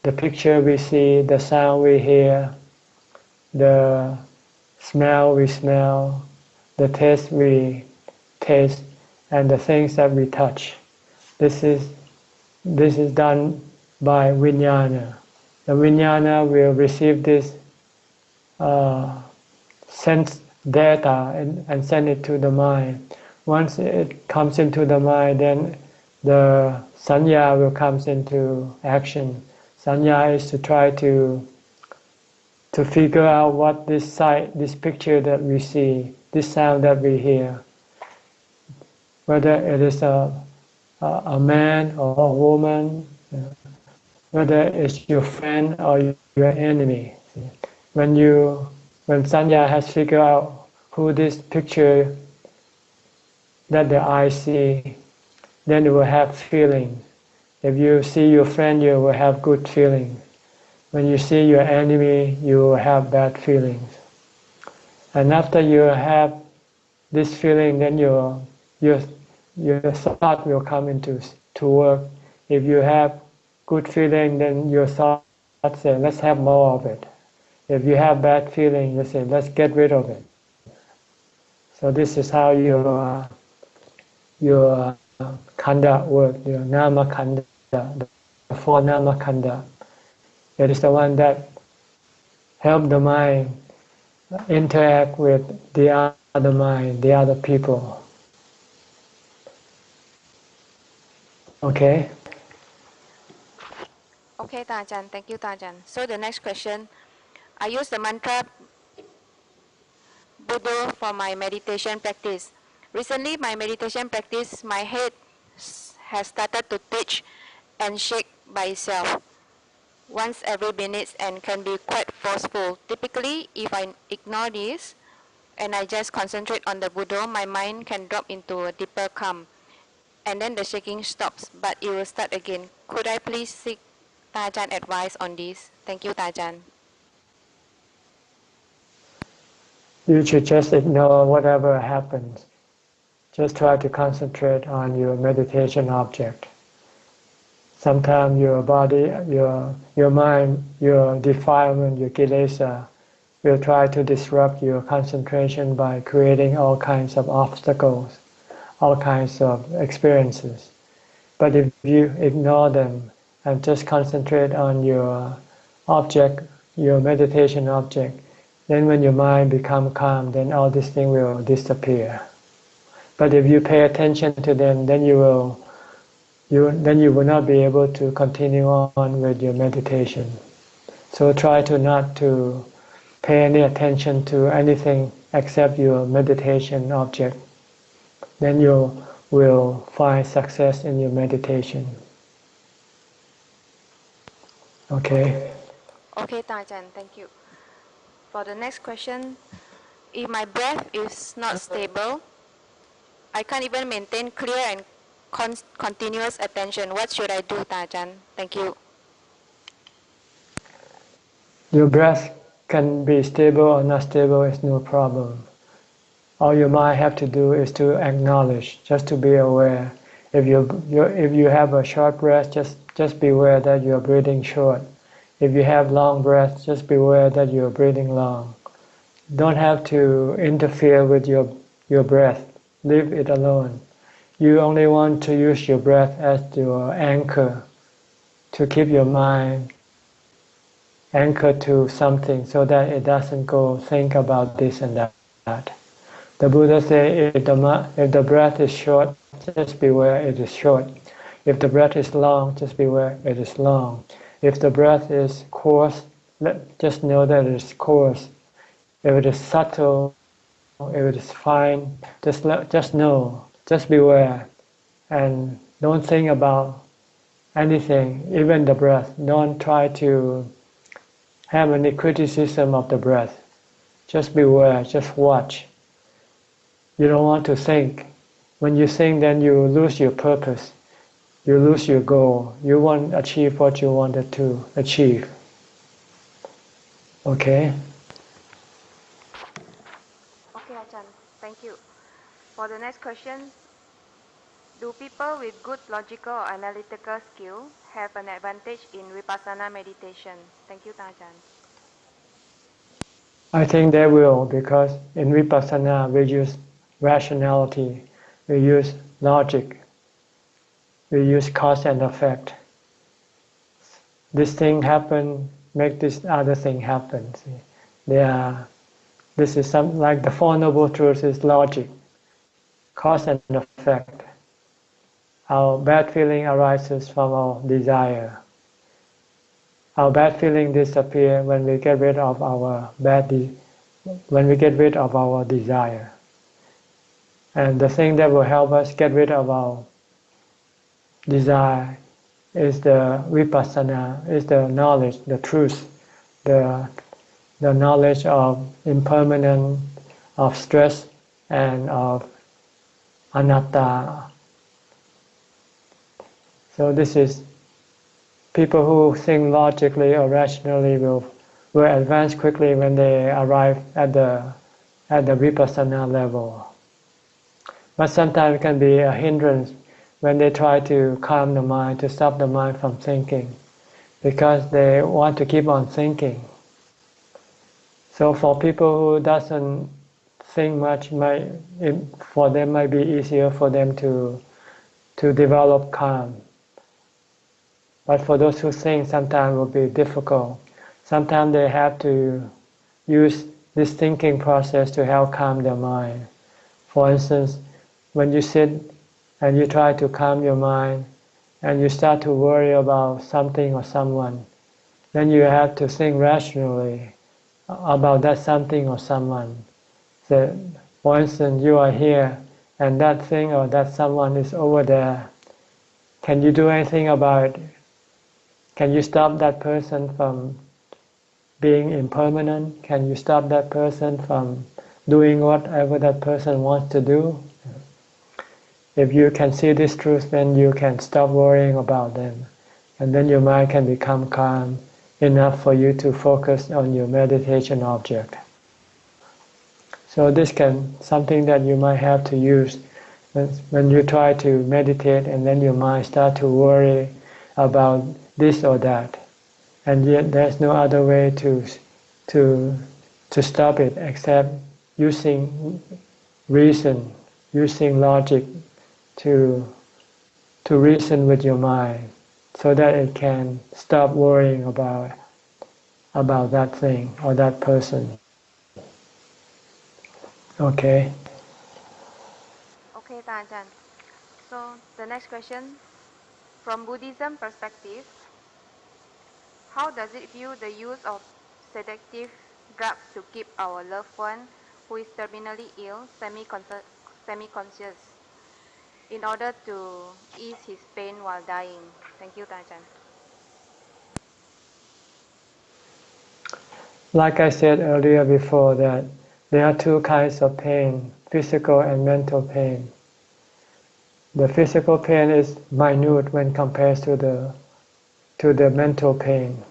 the picture we see, the sound we hear, the smell we smell, the taste we taste, and the things that we touch. This is done by vijnana. The vijnana will receive this sense data and send it to the mind. Once it comes into the mind, then the sanya will come into action. Sanya is to try to figure out what this sight, this picture that we see, this sound that we hear, whether it is a man or a woman, whether it's your friend or your enemy. When sanya has figured out who this picture that the eye see, then it will have feelings. If you see your friend, you will have good feelings. When you see your enemy, you will have bad feelings. And after you have this feeling, then your thought will come into work. If you have good feeling, then your thought say, let's have more of it. If you have bad feeling, you say, let's get rid of it. So this is how your khanda works, your nama khanda, the four nama khanda. It is the one that help the mind interact with the other mind, the other people. Okay? Okay, Ajahn. Thank you, Ajahn. So the next question, I use the mantra Buddha for my meditation practice. Recently, my meditation practice, my head has started to twitch and shake by itself once every minute and can be quite forceful. Typically, if I ignore this and I just concentrate on the Buddha, my mind can drop into a deeper calm and then the shaking stops, but it will start again. Could I please seek Tajan advice on this? Thank you, Tajan. You should just ignore whatever happens. Just try to concentrate on your meditation object. Sometimes your body, your mind, your defilement, your kilesa will try to disrupt your concentration by creating all kinds of obstacles, all kinds of experiences. But if you ignore them and just concentrate on your object, your meditation object, then when your mind becomes calm, then all these things will disappear. But if you pay attention to them, then you will not be able to continue on with your meditation. So try to not to pay any attention to anything except your meditation object. Then you will find success in your meditation. Okay? Okay, Tajan, thank you. For the next question, if my breath is not stable, I can't even maintain clear and continuous attention. What should I do, Tajan? Thank you. Your breath can be stable or not stable, it's no problem. All your mind have to do is to acknowledge, just to be aware. If you have a short breath, just be aware that you're breathing short. If you have long breath, just be aware that you're breathing long. Don't have to interfere with your breath. Leave it alone. you only want to use your breath as your anchor to keep your mind anchored to something so that it doesn't go think about this and that. The Buddha said if the breath is short, just beware it is short. If the breath is long, just beware it is long. If the breath is coarse, just know that it is coarse. If it is subtle, if it is fine, just know, just beware, and don't think about anything, even the breath. Don't try to have any criticism of the breath. Just beware, just watch. You don't want to think. When you think, then you lose your purpose. You lose your goal. You won't achieve what you wanted to achieve. Okay? Okay, Ajahn. Thank you. For the next question, do people with good logical or analytical skill have an advantage in Vipassana meditation? Thank you, Ajahn. I think they will, because in Vipassana we use rationality, we use logic, we use cause and effect. This thing happen, make this other thing happen. See? This is some like the Four Noble Truths is logic, cause and effect. Our bad feeling arises from our desire. Our bad feeling disappear when we get rid of our desire. And the thing that will help us get rid of our desire is the vipassana, is the knowledge, the truth, the knowledge of impermanence, of stress, and of anatta. So this is people who think logically or rationally will advance quickly when they arrive at the vipassana level. But sometimes it can be a hindrance when they try to calm the mind, to stop the mind from thinking, because they want to keep on thinking. So for people who doesn't think much, for them might be easier for them to develop calm. But for those who think, sometimes it will be difficult. Sometimes they have to use this thinking process to help calm their mind. For instance, when you sit and you try to calm your mind and you start to worry about something or someone, then you have to think rationally about that something or someone. So, for instance, you are here and that thing or that someone is over there. Can you do anything about it? Can you stop that person from being impermanent? Can you stop that person from doing whatever that person wants to do? If you can see this truth, then you can stop worrying about them. And then your mind can become calm enough for you to focus on your meditation object. So this can something that you might have to use when you try to meditate and then your mind start to worry about this or that. And yet there's no other way to stop it except using reason, using logic to reason with your mind so that it can stop worrying about that thing or that person. Okay. Okay, Ajahn. So the next question, from Buddhism perspective, how does it view the use of sedative drugs to keep our loved one who is terminally ill semi-conscious in order to ease his pain while dying? Thank you, Ajahn. Like I said earlier before that there are two kinds of pain, physical and mental pain. The physical pain is minute when compared to the mental pain.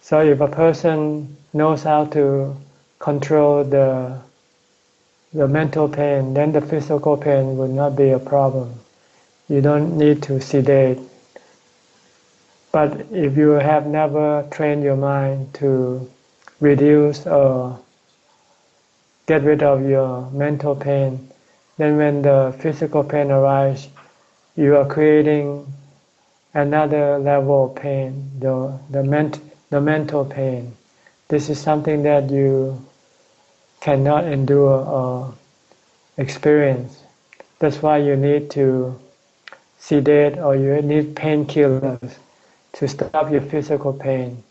So if a person knows how to control the mental pain, then the physical pain will not be a problem. You don't need to sedate. But if you have never trained your mind to reduce or get rid of your mental pain, then when the physical pain arises, you are creating another level of pain, the mental pain. This is something that you cannot endure or experience. That's why you need to sedate or you need painkillers to stop your physical pain.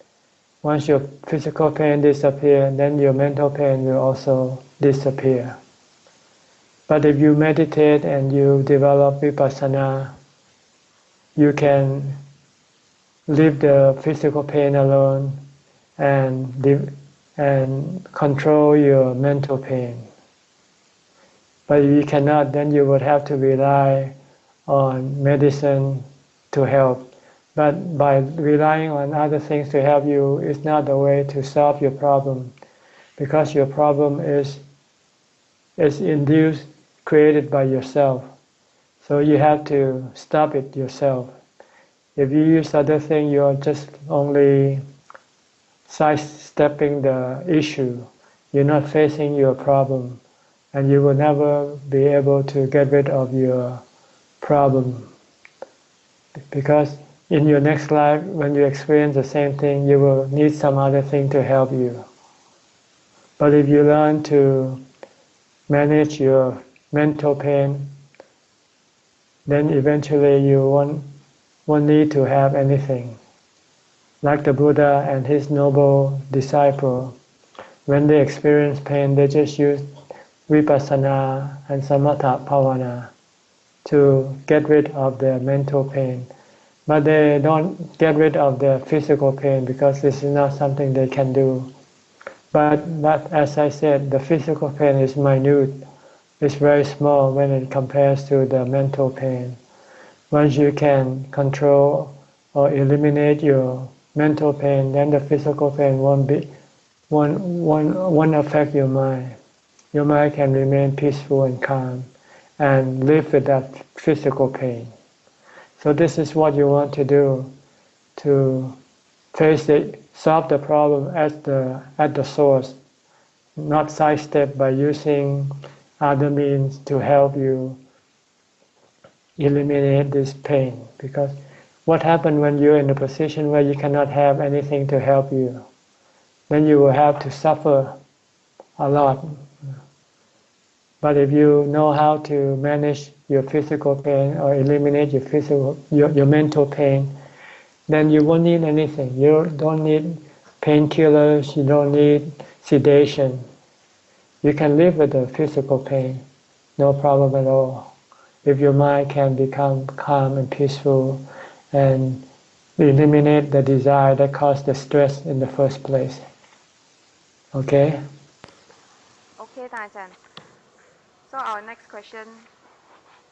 Once your physical pain disappears, then your mental pain will also disappear. But if you meditate and you develop vipassana, you can leave the physical pain alone and control your mental pain. But if you cannot, then you would have to rely on medicine to help. But by relying on other things to help you is not the way to solve your problem, because your problem is induced, created by yourself. So you have to stop it yourself. If you use other things, you're just only sidestepping the issue. You're not facing your problem, and you will never be able to get rid of your problem. Because in your next life, when you experience the same thing, you will need some other thing to help you. But if you learn to manage your mental pain, then eventually you won't need to have anything. Like the Buddha and his noble disciple, when they experience pain, they just use vipassana and samatha bhavana to get rid of their mental pain. But they don't get rid of their physical pain because this is not something they can do. But as I said, the physical pain is minute. It's very small when it compares to the mental pain. Once you can control or eliminate your mental pain, then the physical pain won't affect your mind. Your mind can remain peaceful and calm and live with that physical pain. So this is what you want to do, to solve the problem at the source, not sidestep by using other means to help you eliminate this pain. Because what happens when you're in a position where you cannot have anything to help you? Then you will have to suffer a lot. But if you know how to manage your physical pain or eliminate your mental pain, then you won't need anything. You don't need painkillers, you don't need sedation. You can live with the physical pain, no problem at all. If your mind can become calm and peaceful and eliminate the desire that caused the stress in the first place. Okay? Okay, Ajahn. So our next question,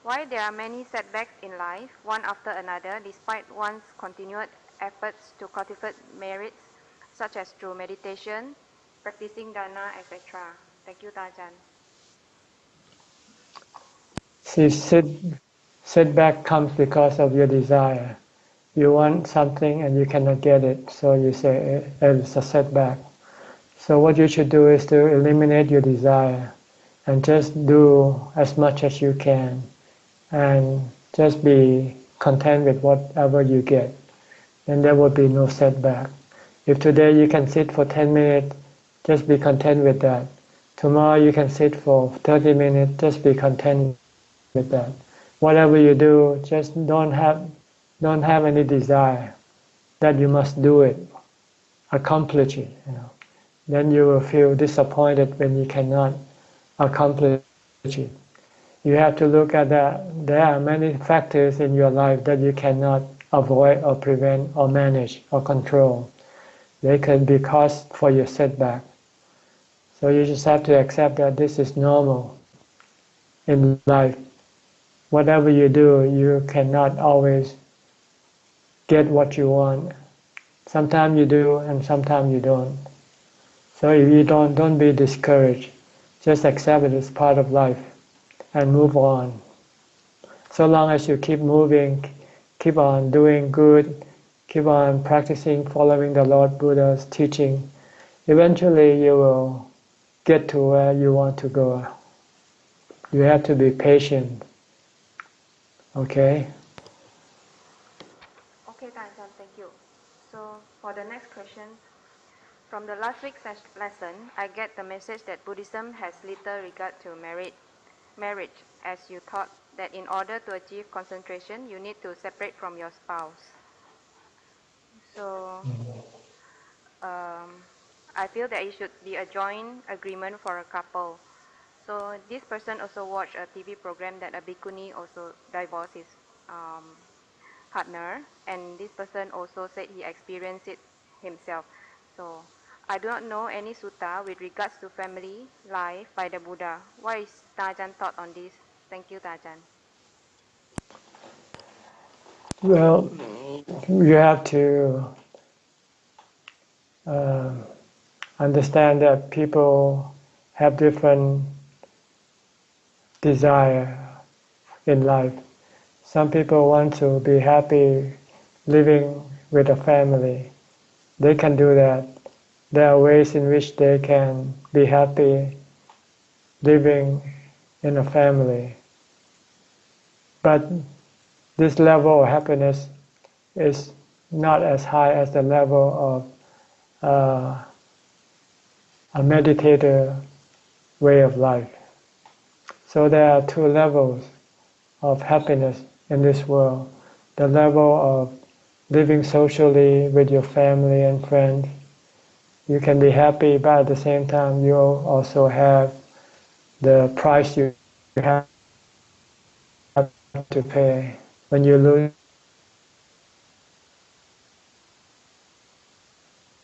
why there are many setbacks in life, one after another, despite one's continued efforts to cultivate merits, such as through meditation, practicing dana, etc. Thank you, Ajahn. See, setback comes because of your desire. You want something and you cannot get it, so you say it's a setback. So what you should do is to eliminate your desire and just do as much as you can and just be content with whatever you get. And there will be no setback. If today you can sit for 10 minutes, just be content with that. Tomorrow you can sit for 30 minutes, just be content with that. Whatever you do, just don't have any desire that you must do it, accomplish it. Then you will feel disappointed when you cannot accomplish it. You have to look at that there are many factors in your life that you cannot avoid or prevent or manage or control. They can be cause for your setback. So you just have to accept that this is normal in life. Whatever you do, you cannot always get what you want. Sometimes you do and sometimes you don't. So if you don't be discouraged. Just accept it as part of life and move on. So long as you keep moving, keep on doing good, keep on practicing, following the Lord Buddha's teaching, eventually you will get to where you want to go. You have to be patient. Okay? Okay, Ajahn, thank you. So for the next question, from the last week's lesson, I get the message that Buddhism has little regard to marriage, as you taught that in order to achieve concentration, you need to separate from your spouse. So I feel that it should be a joint agreement for a couple. So this person also watched a TV program that a bhikkhuni also divorced his partner, and this person also said he experienced it himself. So I do not know any sutta with regards to family life by the Buddha. What is Tajan thought on this? Thank you, Tajan. Well, you have to understand that people have different desire in life. Some people want to be happy living with a family. They can do that. There are ways in which they can be happy living in a family. But this level of happiness is not as high as the level of a meditator way of life. So there are two levels of happiness in this world. The level of living socially with your family and friends. You can be happy, but at the same time you also have the price you have to pay when you lose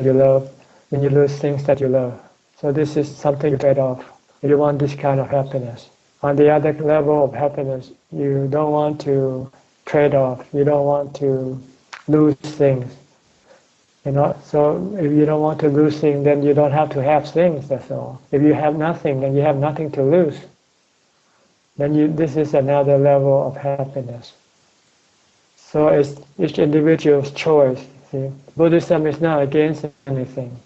you love, when you lose things that you love. So this is something you trade off if you want this kind of happiness. On the other level of happiness, you don't want to trade off. You don't want to lose things. So if you don't want to lose things, then you don't have to have things. That's all. If you have nothing, then you have nothing to lose. This is another level of happiness. So it's each individual's choice. See? Buddhism is not against anything.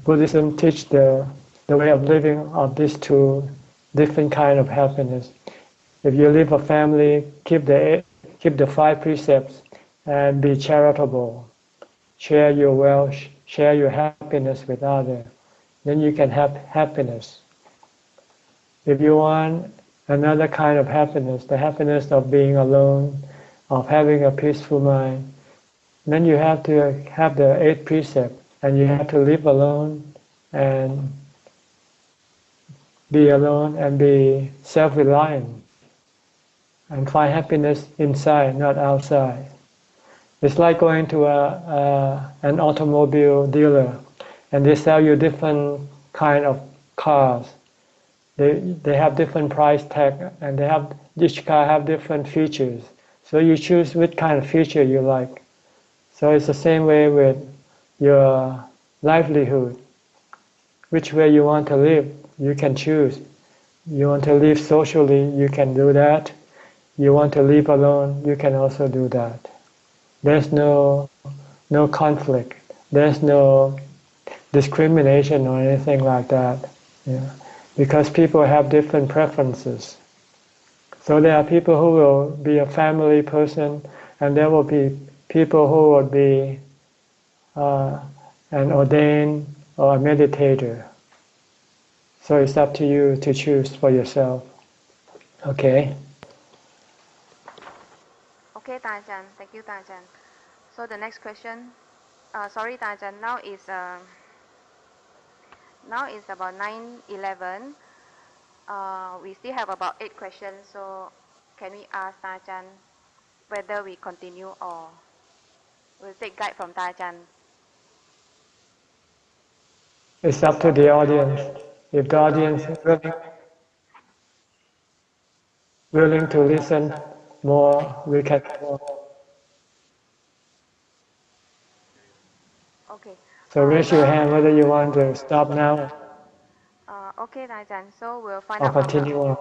Buddhism teaches the way of living of these two different kind of happiness. If you live a family, keep the five precepts and be charitable. Share your wealth, share your happiness with others. Then you can have happiness. If you want another kind of happiness, the happiness of being alone, of having a peaceful mind, then you have to have the eighth precept, and you have to live alone and be alone and be self-reliant and find happiness inside, not outside. It's like going to an automobile dealer and they sell you different kind of cars. They have different price tag and each car have different features. So you choose which kind of feature you like. So it's the same way with your livelihood. Which way you want to live, you can choose. You want to live socially, you can do that. You want to live alone, you can also do that. There's no conflict. There's no discrimination or anything like that. Yeah. Because people have different preferences. So there are people who will be a family person, and there will be people who will be an ordained or a meditator. So it's up to you to choose for yourself. Okay? Okay, Tajan. Thank you, Tajan. So the next question, sorry, Tajan. Now is about 9:11. We still have about 8 questions. So can we ask Tajan whether we continue or we'll take guide from Tajan? It's up to the audience. If the audience is willing to listen more, we can go on. Okay. So raise your hand whether you want to stop now Okay, Tajan. So we'll find or out from the. continue on.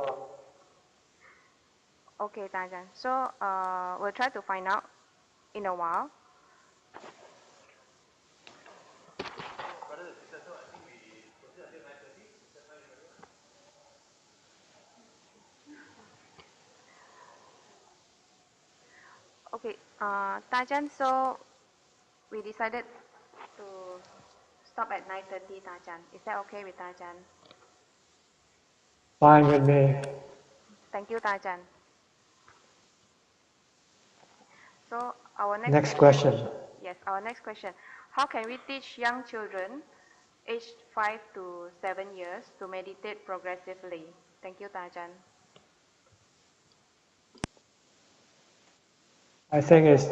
Okay, Tajan. So we'll try to find out in a while. Okay, Tajan, so we decided to stop at 9:30, Tajan. Is that okay with Tajan? Fine with me. Thank you, Tajan. So our Next question. Yes, our next question. How can we teach young children aged 5 to 7 years to meditate progressively? Thank you, Tajan. I think it's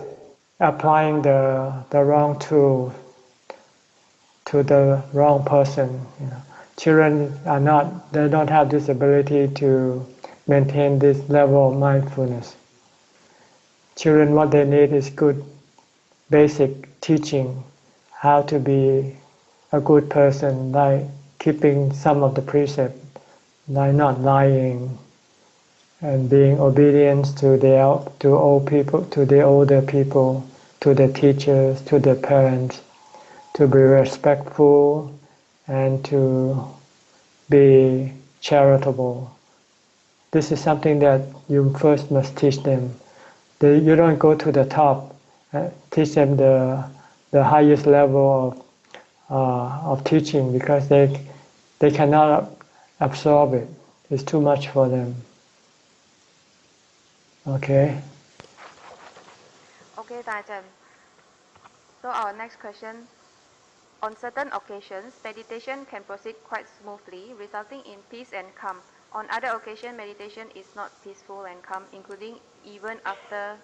applying the wrong tool to the wrong person. Children are not, they don't have this ability to maintain this level of mindfulness. Children, what they need is good basic teaching, how to be a good person, like keeping some of the precepts, like not lying and being obedient to old people, to the older people, to the teachers, to the parents, to be respectful and to be charitable. This is something that you first must teach them. You don't go to the top, teach them the highest level of teaching because they cannot absorb it. It's too much for them. Okay. Okay, Tajan. So our next question. On certain occasions, meditation can proceed quite smoothly, resulting in peace and calm. On other occasions, meditation is not peaceful and calm, including even after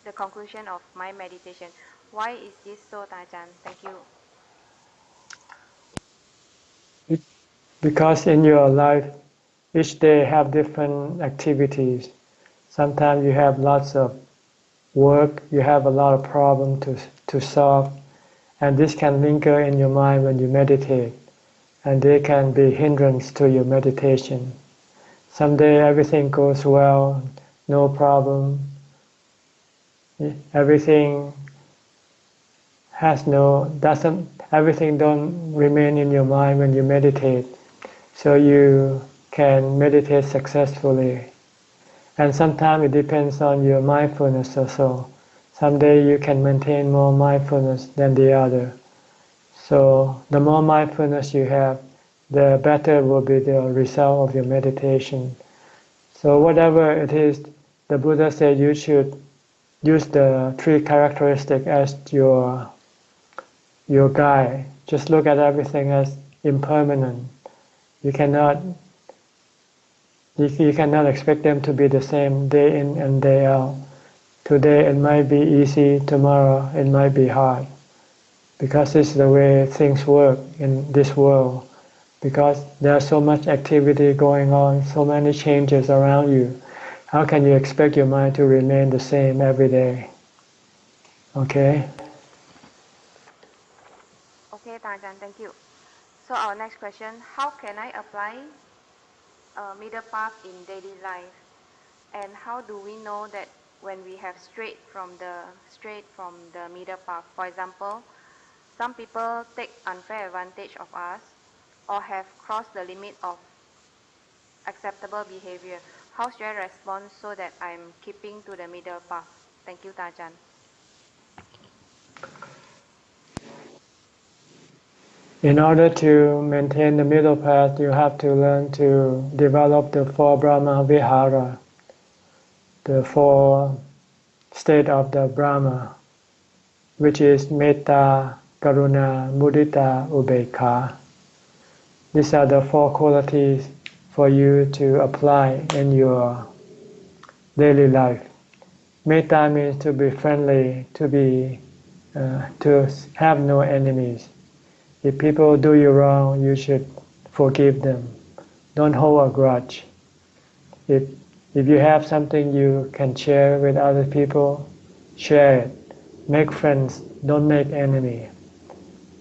the conclusion of my meditation. Why is this so, Tajan? Thank you. Because in your life, each day have different activities. Sometimes you have lots of work, you have a lot of problems to solve, and this can linger in your mind when you meditate, and they can be hindrance to your meditation. Someday everything goes well, no problem, everything everything don't remain in your mind when you meditate, so you can meditate successfully. And sometimes it depends on your mindfulness also. Someday you can maintain more mindfulness than the other. So the more mindfulness you have, the better will be the result of your meditation. So whatever it is, the Buddha said you should use the three characteristics as your guide. Just look at everything as impermanent. You cannot expect them to be the same day in and day out. Today it might be easy, tomorrow it might be hard. Because this is the way things work in this world. Because there's so much activity going on, so many changes around you. How can you expect your mind to remain the same every day? Okay? Okay, Tajan, thank you. So our next question, how can I apply a middle path in daily life? And how do we know that when we have strayed from the middle path? For example, some people take unfair advantage of us or have crossed the limit of acceptable behavior. How should I respond so that I'm keeping to the middle path? Thank you, Tajan. In order to maintain the middle path, you have to learn to develop the four Brahma Vihara, the four state of the Brahma, which is Metta, Karuna, Mudita, Ubekkha. These are the four qualities for you to apply in your daily life. Metta means to be friendly, to have no enemies. If people do you wrong, you should forgive them. Don't hold a grudge. If you have something you can share with other people, share it. Make friends, don't make enemy.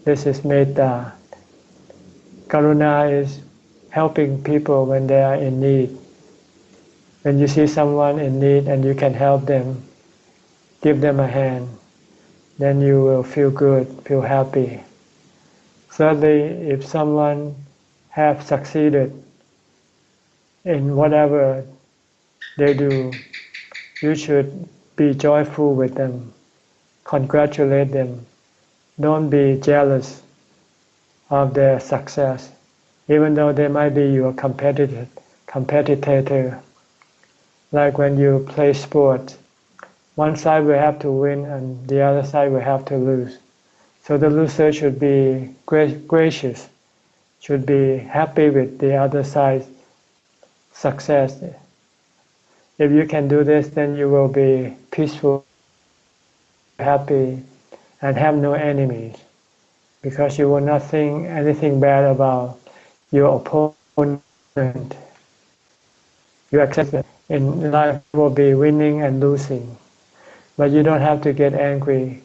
This is metta. Karuna is helping people when they are in need. When you see someone in need and you can help them, give them a hand, then you will feel good, feel happy. Thirdly, if someone have succeeded in whatever they do, you should be joyful with them, congratulate them. Don't be jealous of their success, even though they might be your competitor. Like when you play sports, one side will have to win and the other side will have to lose. So the loser should be gracious, should be happy with the other side's success. If you can do this, then you will be peaceful, happy, and have no enemies, because you will not think anything bad about your opponent. You accept that in life will be winning and losing, but you don't have to get angry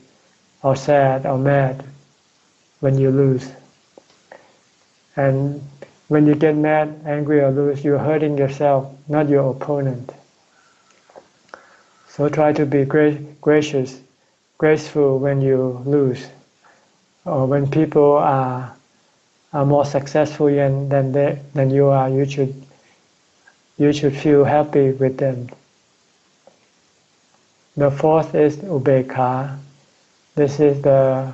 or sad or mad when you lose. And when you get mad, angry, or lose, you're hurting yourself, not your opponent. So try to be gracious, graceful when you lose, or when people are more successful than you are. You should feel happy with them. The fourth is ubekha. This is the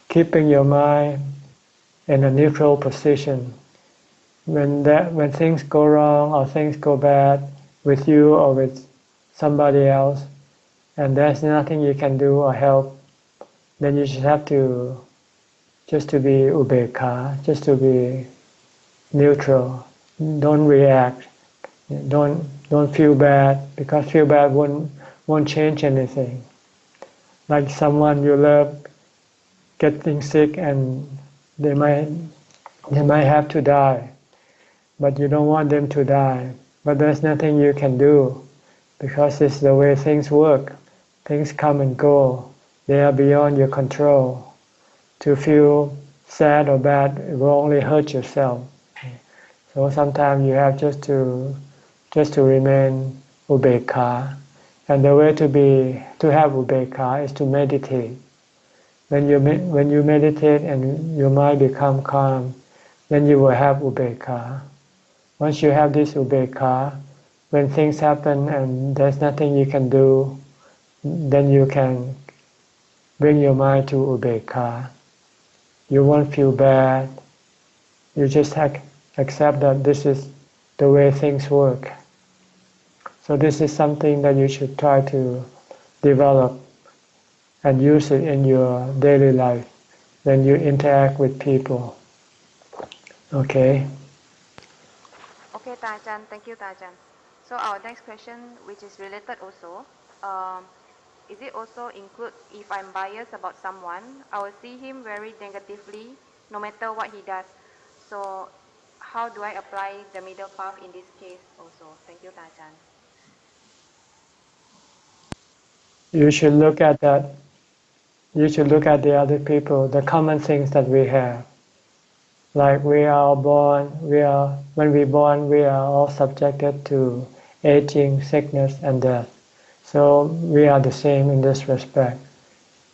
keeping your mind in a neutral position. When things go wrong or things go bad with you or with somebody else, and there's nothing you can do or help, then you should have to just to be ubekha, just to be neutral. Don't react. Don't feel bad, because feel bad won't change anything. Like someone you love getting sick and they might have to die, but you don't want them to die. But there's nothing you can do, because it's the way things work. Things come and go. They are beyond your control. To feel sad or bad, it will only hurt yourself. So sometimes you have just to remain ubekha. And the way to have ubekha is to meditate. When you meditate and your mind become calm, then you will have ubekha. Once you have this ubekha, when things happen and there's nothing you can do, then you can bring your mind to ubekha. You won't feel bad. You just accept that this is the way things work. So this is something that you should try to develop and use it in your daily life when you interact with people. Okay? Okay, Tajan, thank you, Tajan. So our next question, which is related also, is it also include if I'm biased about someone, I will see him very negatively no matter what he does. So how do I apply the middle path in this case also? Thank you, Tajan. You should look at that. You should look at the other people, the common things that we have. Like when we born, we are all subjected to aging, sickness, and death. So we are the same in this respect.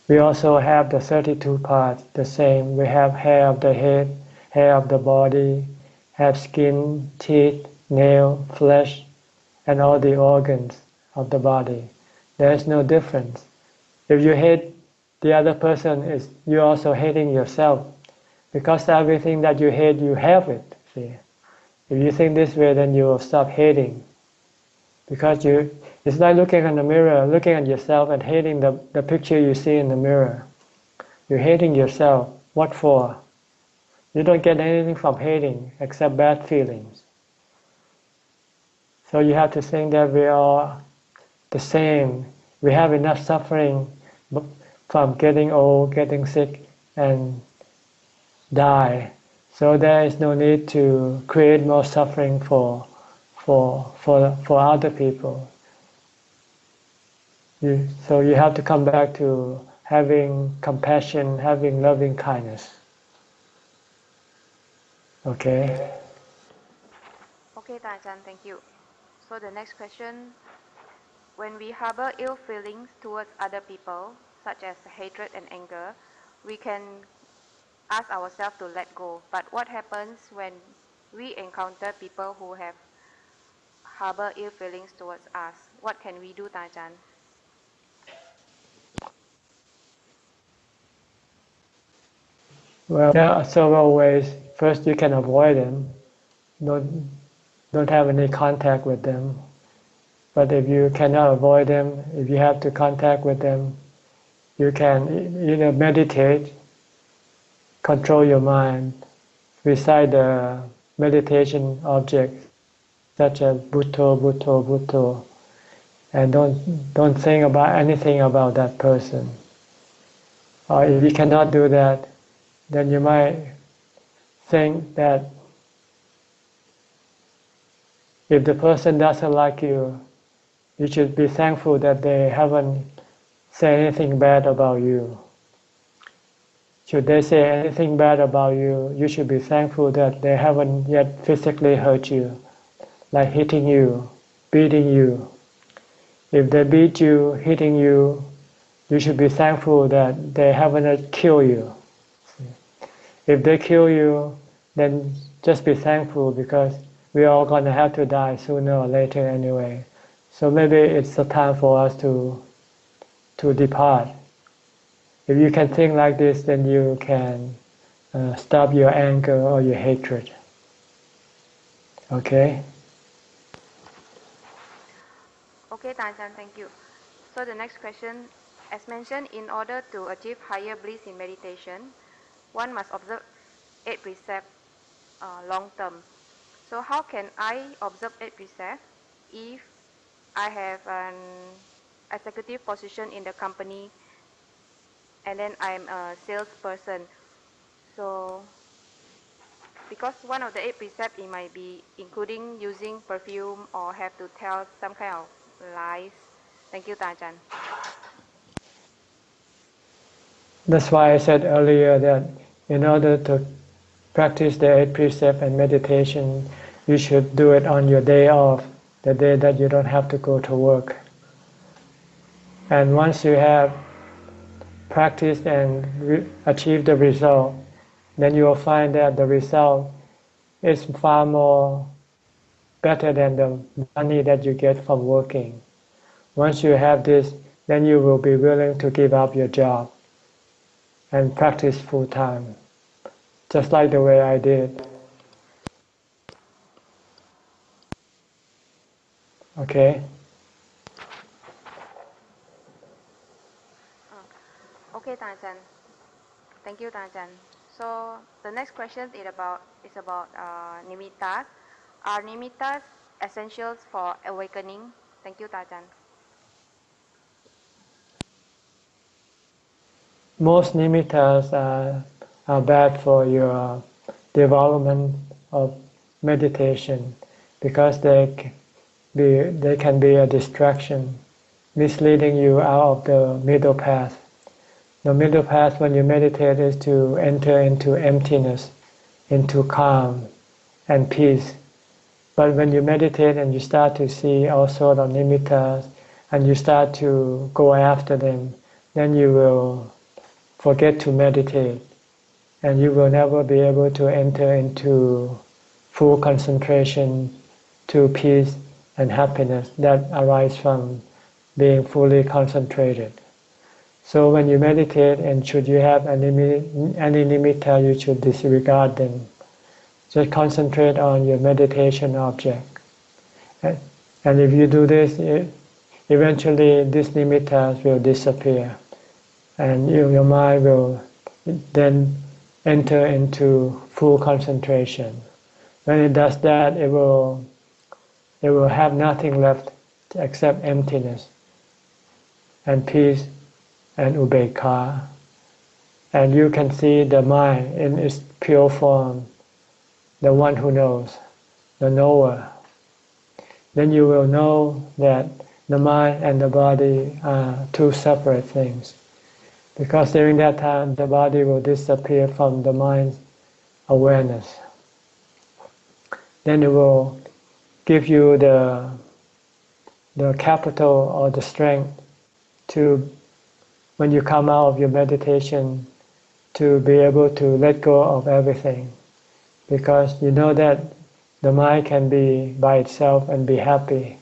We also have the 32 parts, the same. We have hair of the head, hair of the body, have skin, teeth, nail, flesh, and all the organs of the body. There is no difference. If you hate the other person, you're also hating yourself. Because everything that you hate, you have it. See? If you think this way, then you will stop hating. Because it's like looking in the mirror, looking at yourself and hating the picture you see in the mirror. You're hating yourself. What for? You don't get anything from hating except bad feelings. So you have to think that we are the same. We have enough suffering from getting old, getting sick, and die. So there is no need to create more suffering for other people. So you have to come back to having compassion, having loving kindness. Okay? Okay, Tajan, thank you. So the next question, when we harbor ill feelings towards other people, such as hatred and anger, we can ask ourselves to let go. But what happens when we encounter people who have harbor ill feelings towards us? what can we do, Ajahn? Well, there are several ways. First, you can avoid them. Don't have any contact with them. But if you cannot avoid them, if you have to contact with them, you can either meditate, control your mind, recite the meditation objects such as Bhutto, Bhutto, Bhutto, and don't think about anything about that person. Or if you cannot do that, then you might think that if the person doesn't like you, you should be thankful that they haven't said anything bad about you. Should they say anything bad about you, you should be thankful that they haven't yet physically hurt you, like hitting you, beating you. If they beat you, hitting you, you should be thankful that they haven't killed you. If they kill you, then just be thankful because we're all going to have to die sooner or later anyway. So maybe it's the time for us to depart. If you can think like this, then you can stop your anger or your hatred. Okay? Okay, Ajahn, thank you. So the next question, as mentioned, in order to achieve higher bliss in meditation, one must observe 8 precepts long term. So how can I observe 8 precepts if I have an executive position in the company and then I'm a salesperson? So because one of the 8 precepts, it might be including using perfume or have to tell some kind of lies. Thank you, Ajahn. That's why I said earlier that in order to practice the 8 precepts and meditation, you should do it on your day off, the day that you don't have to go to work. And once you have practiced and achieved the result, then you will find that the result is far more better than the money that you get from working. Once you have this, then you will be willing to give up your job and practice full time, just like the way I did. Okay? Okay, Ajahn. Thank you, Ajahn. So the next question is about nimittas. Are nimittas essentials for awakening? Thank you, Ajahn. Most nimittas are bad for your development of meditation because they can be a distraction, misleading you out of the middle path. The middle path when you meditate is to enter into emptiness, into calm and peace. But when you meditate and you start to see all sorts of nimittas and you start to go after them, then you will forget to meditate and you will never be able to enter into full concentration to peace and happiness that arise from being fully concentrated. So when you meditate, and should you have any nimitta, you should disregard them. Just concentrate on your meditation object. And if you do this, eventually these nimittas will disappear. And your mind will then enter into full concentration. When it does that, it will have nothing left except emptiness and peace and upekkha. And you can see the mind in its pure form, the one who knows, the knower. Then you will know that the mind and the body are two separate things. Because during that time, the body will disappear from the mind's awareness. Then it will give you the capital or the strength to, when you come out of your meditation, to be able to let go of everything. Because you know that the mind can be by itself and be happy.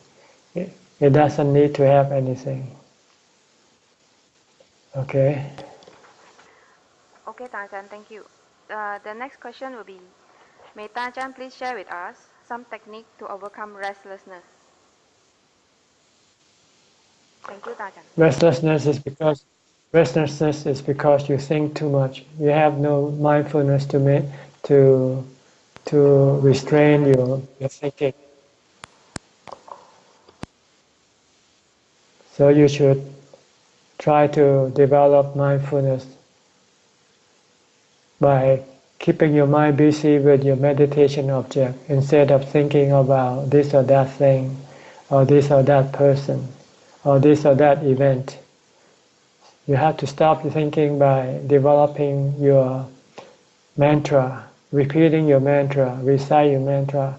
It doesn't need to have anything. Okay? Okay, Tajan, thank you. The next question will be, may Tajan please share with us some technique to overcome restlessness? Thank you, Tajan. Restlessness is because you think too much. You have no mindfulness to restrain your thinking. So you should try to develop mindfulness by keeping your mind busy with your meditation object instead of thinking about this or that thing, or this or that person, or this or that event. You have to stop thinking by developing your mantra, repeating your mantra, recite your mantra.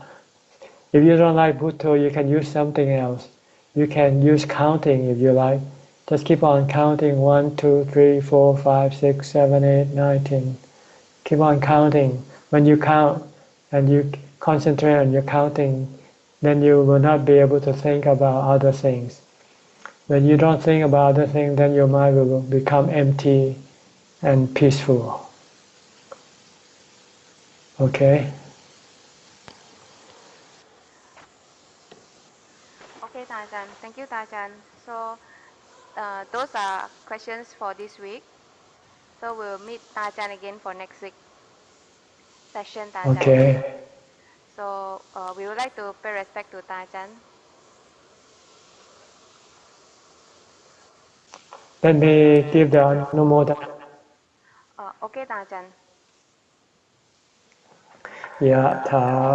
If you don't like Bhutto, you can use something else. You can use counting if you like. Just keep on counting 1, 2, 3, 4, 5, 6, 7, 8, 9, 10. Keep on counting. When you count and you concentrate on your counting, then you will not be able to think about other things. When you don't think about other things, then your mind will become empty and peaceful. Okay? Okay, Tajan. Thank you, Tajan. So those are questions for this week. So we'll meet Tajan again for next week session, Tajan. Okay. So we would like to pay respect to Tajan. Let me give the Anumodana. Okay, Tajan. Yat Thā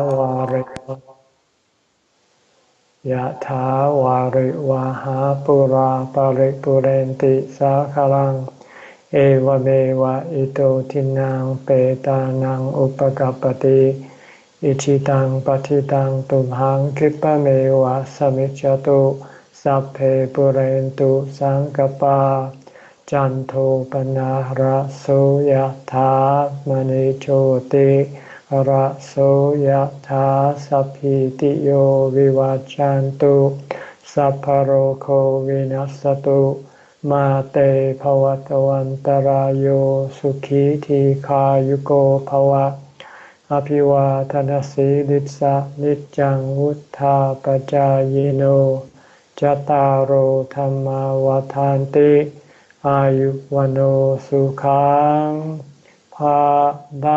Vārivaha Pura Paripurenti Sakhalang Evameva Ito Tinang Petanang Upakapati Ichitang Patitang Tumhang Kipameva Samicchatu Sapphe Purentu Sankapa Janto Panahara Suyatha Manichoti Raso yatha saphitiyo vivachantu sappharoko vinasatu mate bhavatavantarayo sukhiti kayuko bhava apivatanasi litsa nityang uttha pacayino jataro dhamma vatanti ayuvano sukhang Padang.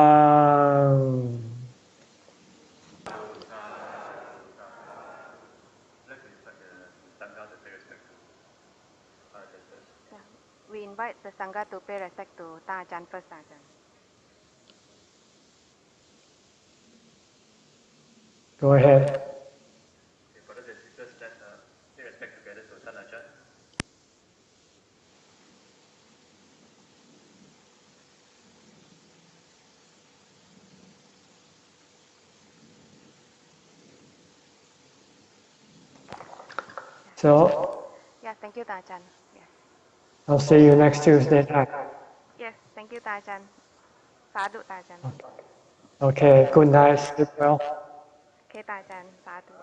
We invite the Sangha to pay respect to Tajan first, Tajan. Go ahead. Okay, brothers and sisters, let's pay respect together to San Ajahn. So, Yeah, thank you, Tajan. Yes. I'll see you next Tuesday night. Yes, thank you, Tajan. Sadhu, Tajan. Okay, good night, sleep well. Okay, Tajan. Sadhu.